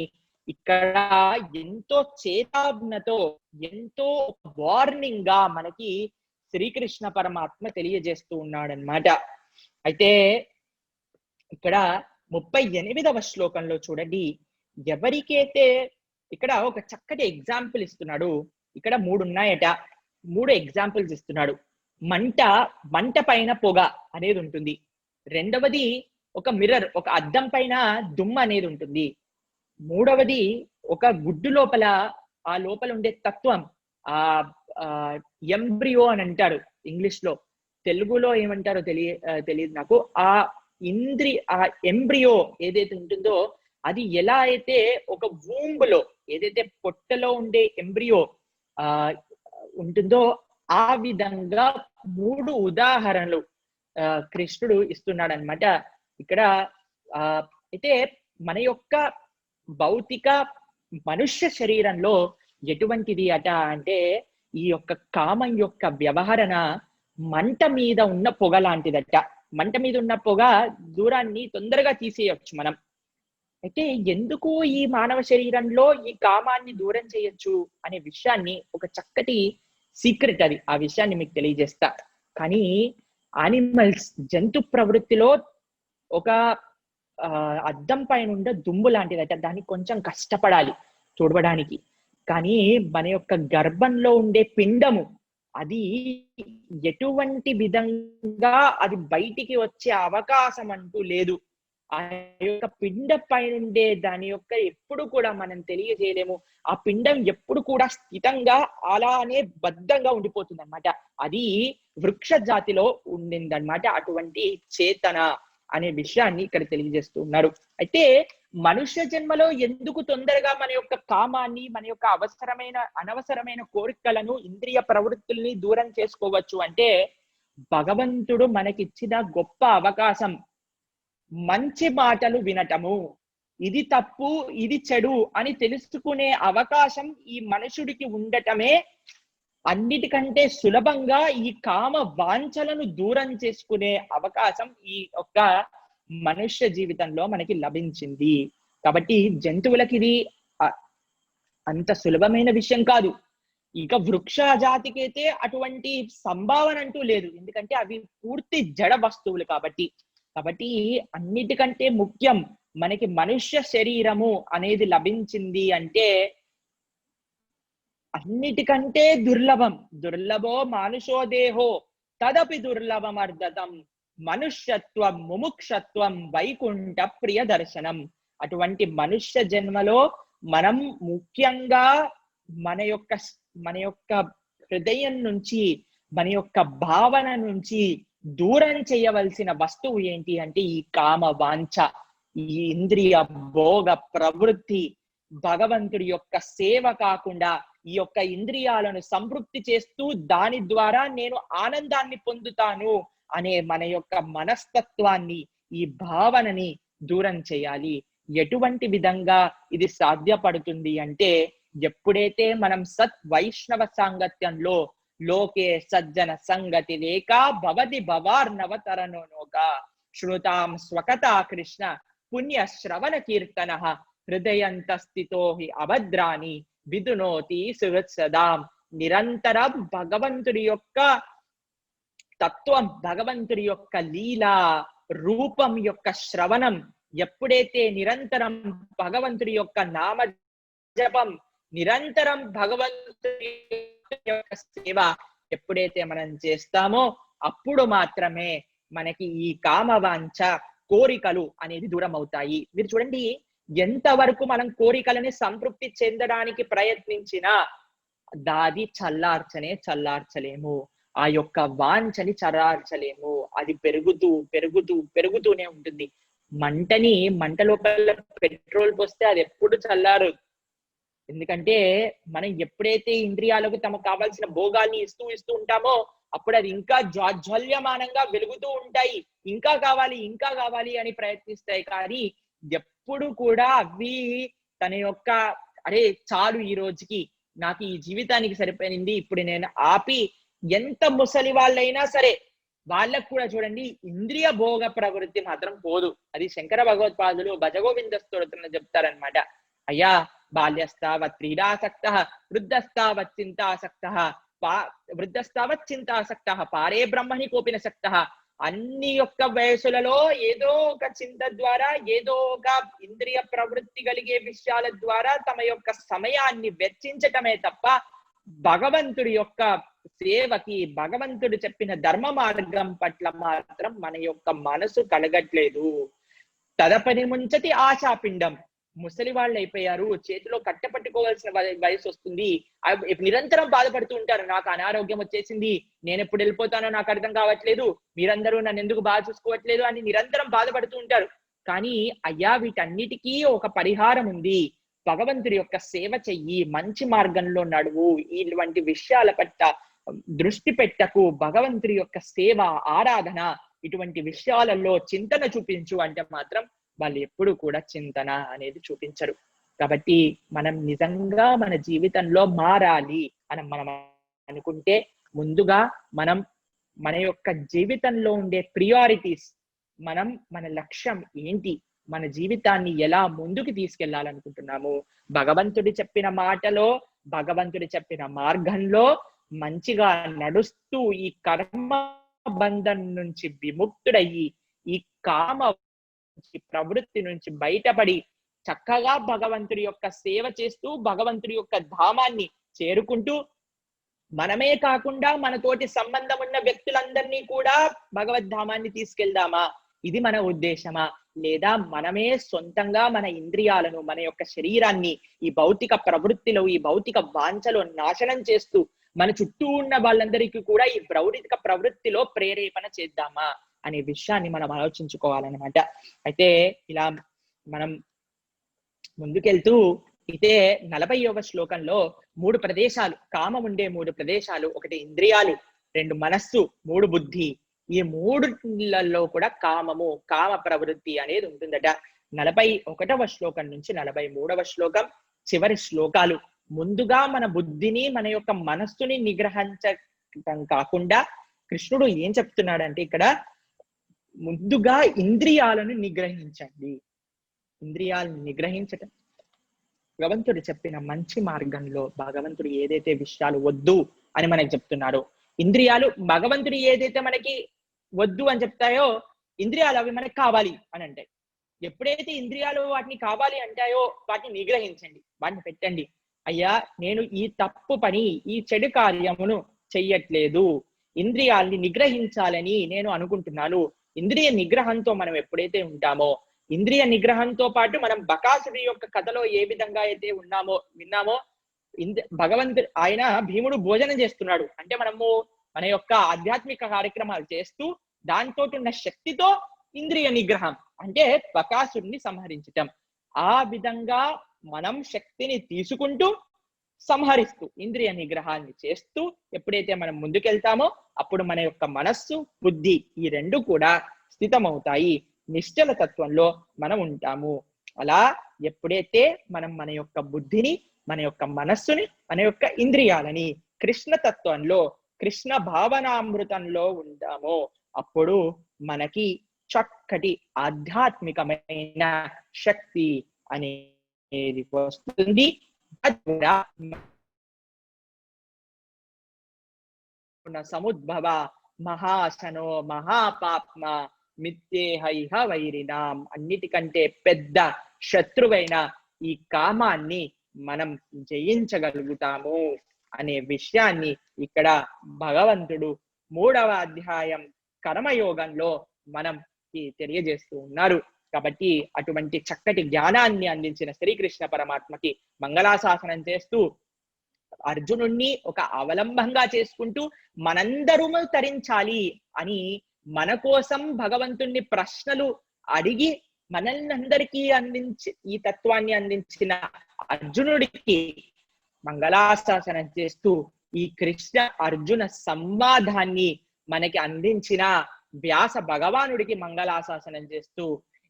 ఇక్కడ ఎంతో చేతాజ్ఞతో, ఎంతో వార్నింగ్ గా మనకి శ్రీకృష్ణ పరమాత్మ తెలియజేస్తూ ఉన్నాడనమాట. అయితే ఇక్కడ 38వ శ్లోకంలో చూడండి, ఎవరికైతే ఇక్కడ ఒక చక్కటి ఎగ్జాంపుల్ ఇస్తున్నాడు. ఇక్కడ 3 ఉన్నాయట. 3 ఎగ్జాంపుల్స్ ఇస్తున్నాడు. మంట పైన పొగ అనేది ఉంటుంది. రెండవది ఒక మిర్రర్, ఒక అద్దం పైన దుమ్ము అనేది ఉంటుంది. మూడవది ఒక గుడ్డు లోపల, ఆ లోపల ఉండే తత్వం, ఆ ఎంబ్రియో అని అంటారు ఇంగ్లీష్ లో, తెలుగులో ఏమంటారో తెలియదు నాకు. ఆ ఎంబ్రియో ఏదైతే ఉంటుందో అది ఎలా అయితే ఒక వూంబ్ లో, ఏదైతే పొట్టలో ఉండే ఎంబ్రియో ఉంటుందో ఆ విధంగా 3 ఉదాహరణలు కృష్ణుడు ఇస్తున్నాడు అనమాట ఇక్కడ. అయితే మన యొక్క భౌతిక మనుష్య శరీరంలో ఎటువంటిది అట అంటే, ఈ యొక్క కామం యొక్క వ్యవహరణ మంట మీద ఉన్న పొగ లాంటిదట. మంట మీద ఉన్న పొగ దూరాన్ని తొందరగా తీసేయచ్చు మనం. అయితే ఎందుకు ఈ మానవ శరీరంలో ఈ కామాన్ని దూరం చేయొచ్చు అనే విషయాన్ని, ఒక చక్కటి సీక్రెట్ అది, ఆ విషయాన్ని మీకు తెలియజేస్తా. కానీ యానిమల్స్, జంతు ప్రవృత్తిలో ఒక అద్దం పైన ఉండే దుమ్ము లాంటిదట. దానికి కొంచెం కష్టపడాలి చూడడానికి. కానీ మన యొక్క గర్భంలో ఉండే పిండము, అది ఎటువంటి విధంగా అది బయటికి వచ్చే అవకాశం అంటూ లేదు. ఆ యొక్క పిండ పైనుండే దాని యొక్క ఎప్పుడు కూడా మనం తెలియజేయలేము. ఆ పిండం ఎప్పుడు కూడా స్థితంగా అలానే బద్ధంగా ఉండిపోతుంది అనమాట. అది వృక్ష జాతిలో ఉండిందనమాట, అటువంటి చేతన అనే విషయాన్ని ఇక్కడ తెలియజేస్తున్నారు. అయితే మనుష్య జన్మలో ఎందుకు తొందరగా మన యొక్క కామాన్ని, మన యొక్క అనవసరమైన కోరికలను, ఇంద్రియ ప్రవృత్తుల్ని దూరం చేసుకోవచ్చు అంటే, భగవంతుడు మనకిచ్చిన గొప్ప అవకాశం మంచి మాటలు వినటము. ఇది తప్పు, ఇది చెడు అని తెలుసుకునే అవకాశం ఈ మనుషుడికి ఉండటమే అన్నిటికంటే సులభంగా ఈ కామ వాంఛలను దూరం చేసుకునే అవకాశం ఈ యొక్క మనుష్య జీవితంలో మనకి లభించింది. కాబట్టి జంతువులకి ఇది అంత సులభమైన విషయం కాదు. ఇక వృక్ష జాతికైతే అటువంటి సంభావన అంటూ లేదు, ఎందుకంటే అవి పూర్తి జడ వస్తువులు కాబట్టి. అన్నిటికంటే ముఖ్యం మనకి మనుష్య శరీరము అనేది లభించింది అంటే, అన్నిటికంటే దుర్లభో మానుషో దేహో తదపి దుర్లభం అర్ధతం మనుష్యత్వం ముముక్షత్వం వైకుంఠ ప్రియ దర్శనం. అటువంటి మనుష్య జన్మలో మనం ముఖ్యంగా మన యొక్క హృదయం నుంచి, మన యొక్క భావన నుంచి దూరం చేయవలసిన వస్తువు ఏంటి అంటే ఈ కామ వాంఛ, ఈ ఇంద్రియ భోగ ప్రవృత్తి. భగవంతుడి యొక్క సేవ కాకుండా ఈ యొక్క ఇంద్రియాలను సంతృప్తి చేస్తూ దాని ద్వారా నేను ఆనందాన్ని పొందుతాను అనే మన యొక్క మనస్తత్వాన్ని, ఈ భావనని దూరం చేయాలి. ఎటువంటి విధంగా ఇది సాధ్యపడుతుంది అంటే, ఎప్పుడైతే మనం సత్ వైష్ణవ సాంగత్యంలో, లోకే సజ్జన సంగతి లేక భవతి భవార్నవతరణోక శృతాం స్వకథా కృష్ణ పుణ్య శ్రవణ కీర్తన హృదయంత స్థితో హి అభద్రాని విదునోతి సుహృత్సదాం. నిరంతరం భగవంతుడి యొక్క తత్వం, భగవంతుడి యొక్క లీల రూపం యొక్క శ్రవణం, ఎప్పుడైతే నిరంతరం భగవంతుడి యొక్క నామ జపం, నిరంతరం భగవంతుడి యొక్క సేవ ఎప్పుడైతే మనం చేస్తామో అప్పుడు మాత్రమే మనకి ఈ కామవాంఛ, కోరికలు అనేది దూరం అవుతాయి. మీరు చూడండి, ఎంతవరకు మనం కోరికలని సంతృప్తి చెందడానికి ప్రయత్నించినా దాది చల్లార్చలేము. ఆ యొక్క వాంఛని చల్లార్చలేము. అది పెరుగుతూనే ఉంటుంది. మంట లోపల పెట్రోల్ పోస్తే అది ఎప్పుడు చల్లారు. ఎందుకంటే మనం ఎప్పుడైతే ఇంద్రియాలకు తమకు కావాల్సిన భోగాల్ని ఇస్తూ ఉంటామో అప్పుడు అది ఇంకా జాజ్వల్యమానంగా వెలుగుతూ ఉంటాయి. ఇంకా కావాలి అని ప్రయత్నిస్తాయి. కానీ ఎప్పుడు కూడా అవి తన యొక్క అరే చాలు, ఈ రోజుకి నాకు ఈ జీవితానికి సరిపోయింది, ఇప్పుడు నేను ఆపి, ఎంత ముసలి వాళ్ళైనా సరే వాళ్ళకు కూడా చూడండి ఇంద్రియ భోగ ప్రవృత్తి మాత్రం పోదు. అది శంకర భగవత్పాదులు భజగోవింద స్తోత్రంలో చెప్తారనమాట. అయ్యా, బాల్యస్తావత్ క్రీడాసక్త వృద్ధస్తావత్ చింతాసక్త పారే బ్రహ్మణి కోపిన సక్త. అన్ని యొక్క వయసులలో ఏదో ఒక చింత ద్వారా, ఏదో ఒక ఇంద్రియ ప్రవృత్తి కలిగే విషయాల ద్వారా తమ యొక్క సమయాన్ని వెచ్చించటమే తప్ప భగవంతుడి యొక్క సేవకి, భగవంతుడు చెప్పిన ధర్మ మార్గం పట్ల మాత్రం మన యొక్క మనసు కలగట్లేదు. తదపరి ముంచతి ఆశాపిండం, ముసలి వాళ్ళు అయిపోయారు, చేతిలో కట్టపట్టుకోవాల్సిన వయసు వస్తుంది, నిరంతరం బాధపడుతూ ఉంటారు. నాకు అనారోగ్యం వచ్చేసింది, నేను ఎప్పుడు వెళ్ళిపోతానో నాకు అర్థం కావట్లేదు, మీరందరూ నన్ను ఎందుకు బాగా చూసుకోవట్లేదు అని నిరంతరం బాధపడుతూ ఉంటారు. కానీ అయ్యా, వీటన్నిటికీ ఒక పరిహారం ఉంది. భగవంతుడి యొక్క సేవ చెయ్యి, మంచి మార్గంలో నడువు, ఇటువంటి విషయాల పట్ల దృష్టి పెట్టకు, భగవంతుడి యొక్క సేవ, ఆరాధన, ఇటువంటి విషయాలలో చింతన చూపించు అంటే మాత్రం వాళ్ళు ఎప్పుడు కూడా చింతన అనేది చూపించరు. కాబట్టి మనం నిజంగా మన జీవితంలో మారాలి అని మనం అనుకుంటే, ముందుగా మనం మన యొక్క జీవితంలో ఉండే ప్రియారిటీస్, మనం మన లక్ష్యం ఏంటి, మన జీవితాన్ని ఎలా ముందుకు తీసుకెళ్లాలనుకుంటున్నాము, భగవంతుడి చెప్పిన మాటలో, భగవంతుడి చెప్పిన మార్గంలో మంచిగా నడుస్తూ ఈ కర్మ బంధం నుంచి విముక్తుడయ్యి, ఈ కామ ప్రవృత్తి నుంచి బయటపడి చక్కగా భగవంతుడి యొక్క సేవ చేస్తూ భగవంతుడి యొక్క ధామాన్ని చేరుకుంటూ, మనమే కాకుండా మనతోటి సంబంధం ఉన్న వ్యక్తులందరినీ కూడా భగవద్ధామాన్ని తీసుకెళ్దామా, ఇది మన ఉద్దేశమా? లేదా మనమే సొంతంగా మన ఇంద్రియాలను, మన యొక్క శరీరాన్ని ఈ భౌతిక ప్రవృత్తిలో, ఈ భౌతిక వాంఛలో నాశనం చేస్తూ మన చుట్టూ ఉన్న వాళ్ళందరికీ కూడా ఈ భౌతిక ప్రవృత్తిలో ప్రేరేపణ చేద్దామా అనే విషయాన్ని మనం ఆలోచించుకోవాలన్నమాట. అయితే ఇలా మనం ముందుకెళ్తూ ఇదే 40వ శ్లోకంలో 3 ప్రదేశాలు, కామం ఉండే 3 ప్రదేశాలు, ఒకటి ఇంద్రియాలు, 2 మనస్సు, 3 బుద్ధి, ఈ 3లలో కూడా కామము, కామ ప్రవృత్తి అనేది ఉంటుందట. 41వ శ్లోకం నుంచి 43వ శ్లోకం చివరి శ్లోకాలు ముందుగా మన బుద్ధిని, మన యొక్క మనస్సుని నిగ్రహించడం కాకుండా కృష్ణుడు ఏం చెప్తున్నాడంటే, ఇక్కడ ముందుగా ఇంద్రియాలను నిగ్రహించండి. ఇంద్రియాలను నిగ్రహించటం భగవంతుడు చెప్పిన మంచి మార్గంలో, భగవంతుడు ఏదైతే విషయాలు వద్దు అని మనకి చెప్తున్నారో, ఇంద్రియాలు భగవంతుడు ఏదైతే మనకి వద్దు అని చెప్తాయో, ఇంద్రియాలు అవి మనకి కావాలి అని అంటాయి. ఎప్పుడైతే ఇంద్రియాలు వాటిని కావాలి అంటాయో వాటిని నిగ్రహించండి, వాటిని పెట్టండి. అయ్యా, నేను ఈ తప్పు పని, ఈ చెడు కార్యమును చెయ్యట్లేదు, ఇంద్రియాల్ని నిగ్రహించాలని నేను అనుకుంటున్నాను. ఇంద్రియ నిగ్రహంతో మనం ఎప్పుడైతే ఉంటామో, ఇంద్రియ నిగ్రహంతో పాటు మనం బకాసుడి యొక్క కథలో ఏ విధంగా అయితే విన్నామో, భగవంతుడు ఆయన భీముడు భోజనం చేస్తున్నాడు అంటే మనము మన యొక్క ఆధ్యాత్మిక కార్యక్రమాలు చేస్తూ దాంతో ఉన్న శక్తితో ఇంద్రియ నిగ్రహం అంటే బకాసుడిని సంహరించటం, ఆ విధంగా మనం శక్తిని తీసుకుంటూ సంహరిస్తూ ఇంద్రియ నిగ్రహాన్ని చేస్తూ ఎప్పుడైతే మనం ముందుకెళ్తామో అప్పుడు మన యొక్క మనస్సు, బుద్ధి ఈ 2 కూడా స్థితమవుతాయి, నిశ్చల తత్వంలో మనం ఉంటాము. అలా ఎప్పుడైతే మనం మన యొక్క బుద్ధిని, మన యొక్క మనస్సుని, మన యొక్క ఇంద్రియాలని కృష్ణ తత్వంలో, కృష్ణ భావనామృతంలో ఉంటామో అప్పుడు మనకి చక్కటి ఆధ్యాత్మికమైన శక్తి అనేది వస్తుంది. సముద్భవ మహాశనో మహాపాప్మ మిత్యేహైహ వైరినాం, అన్నిటికంటే పెద్ద శత్రువైన ఈ కామాన్ని మనం జయించగలుగుతాము అనే విషయాన్ని ఇక్కడ భగవంతుడు 3వ అధ్యాయం కర్మయోగంలో మనం తెలియజేస్తూ ఉన్నారు. కాబట్టి అటువంటి చక్కటి జ్ఞానాన్ని అందించిన శ్రీకృష్ణ పరమాత్మకి మంగళాశాసనం చేస్తూ అర్జునుణ్ణి ఒక అవలంబంగా చేసుకుంటూ మనందరము తరించాలి అని మన కోసం భగవంతుణ్ణి ప్రశ్నలు అడిగి మనల్ని అందరికీ ఈ తత్వాన్ని అందించిన అర్జునుడికి మంగళాశాసనం చేస్తూ ఈ కృష్ణ అర్జున సంవాదాన్ని మనకి అందించిన వ్యాస భగవానుడికి మంగళాశాసనం చేస్తూ,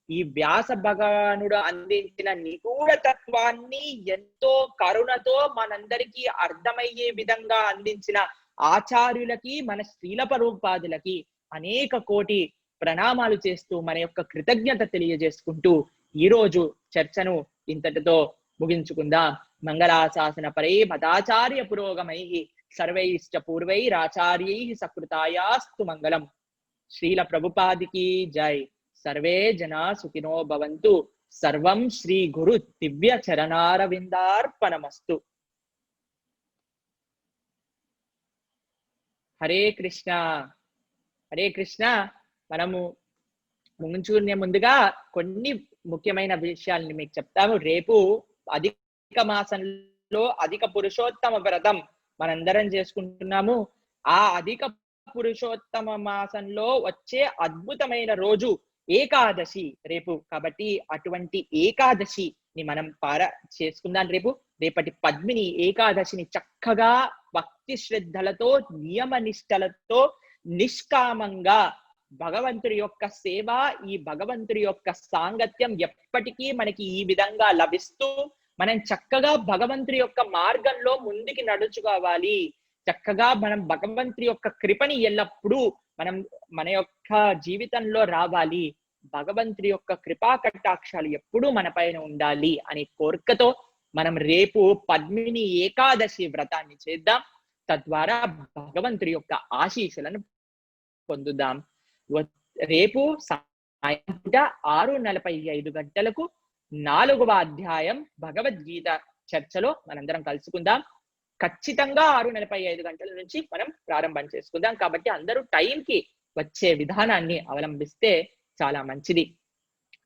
ఈ వ్యాస భగవానుడు అందించిన నిగూఢ తత్వాన్ని ఎంతో కరుణతో మనందరికీ అర్థమయ్యే విధంగా అందించిన ఆచార్యులకి, మన శ్రీల పరూపాదులకి అనేక కోటి ప్రణామాలు చేస్తూ మన యొక్క కృతజ్ఞత తెలియజేసుకుంటూ ఈ రోజు చర్చను ఇంతటితో ముగించుకుందాం. మంగళాశాసన పరే మతాచార్య పురోగమై సర్వైశ్చ పూర్వైరాచార్యై సకృతాయాస్తు మంగళం. శ్రీల ప్రభుపాదికి జై. సర్వే జనా సుఖినో భవంతు. సర్వం శ్రీ గురు దివ్య చరణారవిందార్పణమస్తు. హరే కృష్ణ. హరే కృష్ణ. మనము ముంచుకునే ముందుగా కొన్ని ముఖ్యమైన విషయాలని మీకు చెప్తాము. రేపు అధిక మాసంలో అధిక పురుషోత్తమ వ్రతం మనందరం చేసుకుంటున్నాము. ఆ అధిక పురుషోత్తమ మాసంలో వచ్చే అద్భుతమైన రోజు ఏకాదశి రేపు. కాబట్టి అటువంటి ఏకాదశిని మనం చేసుకుందాం. రేపటి పద్మిని ఏకాదశిని చక్కగా భక్తి శ్రద్ధలతో నియమ నిష్టలతో నిష్కామంగా భగవంతుడి యొక్క సేవ, ఈ భగవంతుడి యొక్క సాంగత్యం ఎప్పటికీ మనకి ఈ విధంగా లభిస్తూ మనం చక్కగా భగవంతుడి యొక్క మార్గంలో ముందుకి నడుచుకోవాలి. చక్కగా మనం భగవంతుడి యొక్క కృపని ఎల్లప్పుడూ మనం మన యొక్క జీవితంలో రావాలి. భగవంతుడి యొక్క కృపా కటాక్షాలు ఎప్పుడూ మన పైన ఉండాలి అనే కోరికతో మనం రేపు పద్మిని ఏకాదశి వ్రతాన్ని చేద్దాం. తద్వారా భగవంతుడి యొక్క ఆశీస్సులను పొందుదాం. రేపు సాయం 6:45 గంటలకు 4వ అధ్యాయం భగవద్గీత చర్చలో మనందరం కలుసుకుందాం. ఖచ్చితంగా 6:45 గంటల నుంచి మనం ప్రారంభం చేసుకుందాం. కాబట్టి అందరూ టైంకి వచ్చే విధానాన్ని అవలంబిస్తే చాలా మంచిది.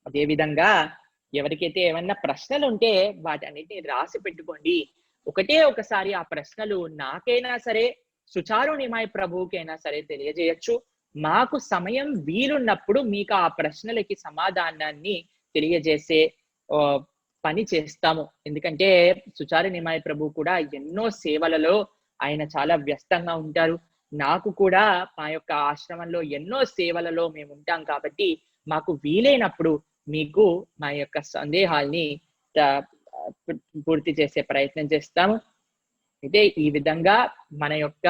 అదేవిధంగా ఎవరికైతే ఏమన్నా ప్రశ్నలు ఉంటే వాటన్నిటిని రాసి పెట్టుకోండి. ఒకసారి ఆ ప్రశ్నలు నాకైనా సరే, సుచారు నిమాయ్ ప్రభువుకైనా సరే తెలియజేయచ్చు. మాకు సమయం వీలున్నప్పుడు మీకు ఆ ప్రశ్నలకి సమాధానాన్ని తెలియజేసే పని చేస్తాము. ఎందుకంటే సుచారు నిమాయ్ ప్రభు కూడా ఎన్నో సేవలలో ఆయన చాలా వ్యస్తంగా ఉంటారు. నాకు కూడా మా యొక్క ఆశ్రమంలో ఎన్నో సేవలలో మేము ఉంటాం. కాబట్టి మాకు వీలైనప్పుడు మీకు మా యొక్క సందేహాల్ని పూర్తి చేసే ప్రయత్నం చేస్తాము. అయితే ఈ విధంగా మన యొక్క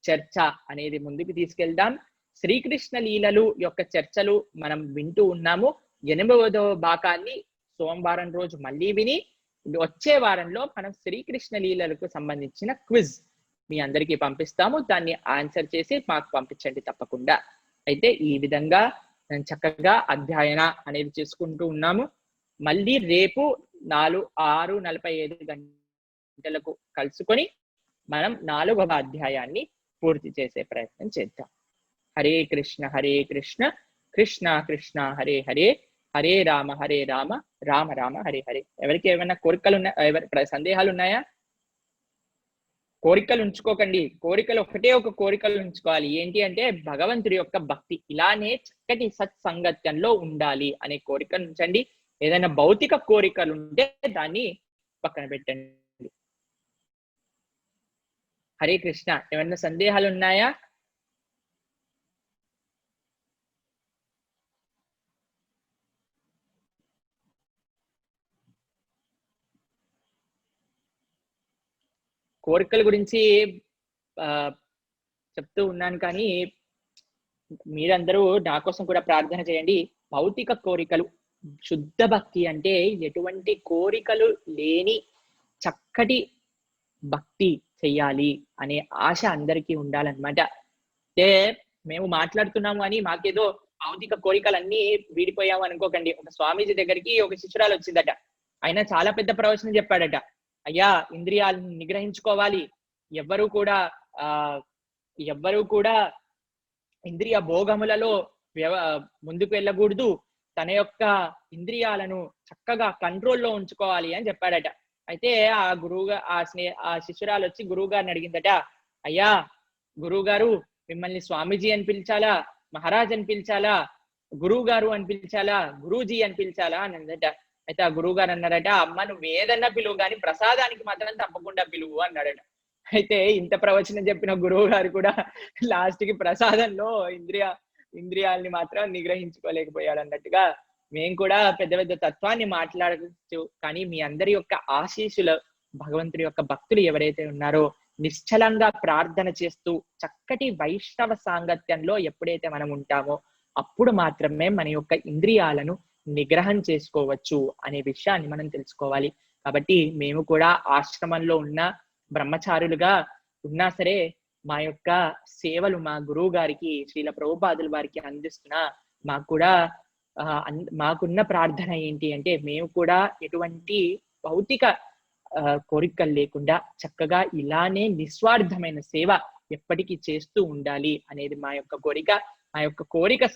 చర్చ అనేది ముందుకు తీసుకెళ్దాం. శ్రీకృష్ణ లీలలు యొక్క చర్చలు మనం వింటూ ఉన్నాము. 8వ భాగాన్ని సోమవారం రోజు మళ్ళీ విని, వచ్చే వారంలో మనం శ్రీకృష్ణ లీలలకు సంబంధించిన క్విజ్ మీ అందరికీ పంపిస్తాము. దాన్ని ఆన్సర్ చేసి మాకు పంపించండి తప్పకుండా. అయితే ఈ విధంగా చక్కగా అధ్యయన అనేది చేసుకుంటూ ఉన్నాము. మళ్ళీ రేపు 6:45 గంటలకు కలుసుకొని మనం 4వ అధ్యాయాన్ని పూర్తి చేసే ప్రయత్నం చేద్దాం. హరే కృష్ణ కృష్ణ కృష్ణ హరే హరే, హరే రామ రామ రామ హరే హరే. ఎవరికి ఏమైనా కోరికలు ఉన్నాయా? సందేహాలు ఉన్నాయా? కోరికలు ఉంచుకోకండి. ఒక కోరికలు ఉంచుకోవాలి. ఏంటి అంటే భగవంతుడి యొక్క భక్తి, ఇలానే చక్కటి సత్సంగత్యంలో ఉండాలి అనే కోరిక ఉంచండి. ఏదైనా భౌతిక కోరికలు ఉంటే దాన్ని పక్కన పెట్టండి. హరే కృష్ణ. ఏమైనా సందేహాలు ఉన్నాయా? కోరికల గురించి చెప్తూ ఉన్నాను, కానీ మీరందరూ నా కోసం కూడా ప్రార్థన చేయండి. భౌతిక కోరికలు, శుద్ధ భక్తి అంటే ఎటువంటి కోరికలు లేని చక్కటి భక్తి చెయ్యాలి అనే ఆశ అందరికీ ఉండాలన్నమాట. అంటే మేము మాట్లాడుతున్నాము అని మాకేదో భౌతిక కోరికలన్నీ వీడిపోయాము అనుకోకండి. ఒక స్వామీజీ దగ్గరికి ఒక శిష్యురాలు వచ్చిందట. ఆయన చాలా పెద్ద ప్రవచనం చెప్పాడట. అయ్యా, ఇంద్రియాలను నిగ్రహించుకోవాలి, ఎవ్వరూ కూడా ఇంద్రియ భోగములలో ముందుకు వెళ్ళకూడదు, తన యొక్క ఇంద్రియాలను చక్కగా కంట్రోల్లో ఉంచుకోవాలి అని చెప్పాడట. అయితే ఆ శిష్యురాలు వచ్చి గురువు గారిని అడిగిందట, అయ్యా గురువు గారు, మిమ్మల్ని స్వామీజీ అని పిలిచాలా, మహారాజ్ అని పిలిచాలా, గురువు గారు అని పిలిచాలా, గురూజీ అని పిలిచాలా అని అందట. అయితే ఆ గురువు గారు అన్నారట, అమ్మ నువ్వు ఏదన్నా పిలువు కానీ ప్రసాదానికి మాత్రం తప్పకుండా పిలువు అన్నాడట. అయితే ఇంత ప్రవచనం చెప్పిన గురువు గారు కూడా లాస్ట్ కి ప్రసాదంలో ఇంద్రియాలని మాత్రం నిగ్రహించుకోలేకపోయాడు అన్నట్టుగా మేము కూడా పెద్ద పెద్ద తత్వాన్ని మాట్లాడచ్చు, కానీ మీ అందరి యొక్క ఆశీస్సులు, భగవంతుడి యొక్క భక్తులు ఎవరైతే ఉన్నారో నిశ్చలంగా ప్రార్థన చేస్తూ చక్కటి వైష్ణవ సాంగత్యంలో ఎప్పుడైతే మనం ఉంటామో అప్పుడు మాత్రమే మన యొక్క ఇంద్రియాలను నిగ్రహం చేసుకోవచ్చు అనే విషయాన్ని మనం తెలుసుకోవాలి. కాబట్టి మేము కూడా ఆశ్రమంలో ఉన్న బ్రహ్మచారులుగా ఉన్నా సరే మా యొక్క సేవలు మా గురువు గారికి, శ్రీల ప్రభుపాదుల వారికి అందిస్తున్నా మాకున్న ప్రార్థన ఏంటి అంటే మేము కూడా ఎటువంటి భౌతిక కోరికలు లేకుండా చక్కగా ఇలానే నిస్వార్థమైన సేవ ఎప్పటికీ చేస్తూ ఉండాలి అనేది మా యొక్క కోరిక. మా యొక్క కోరిక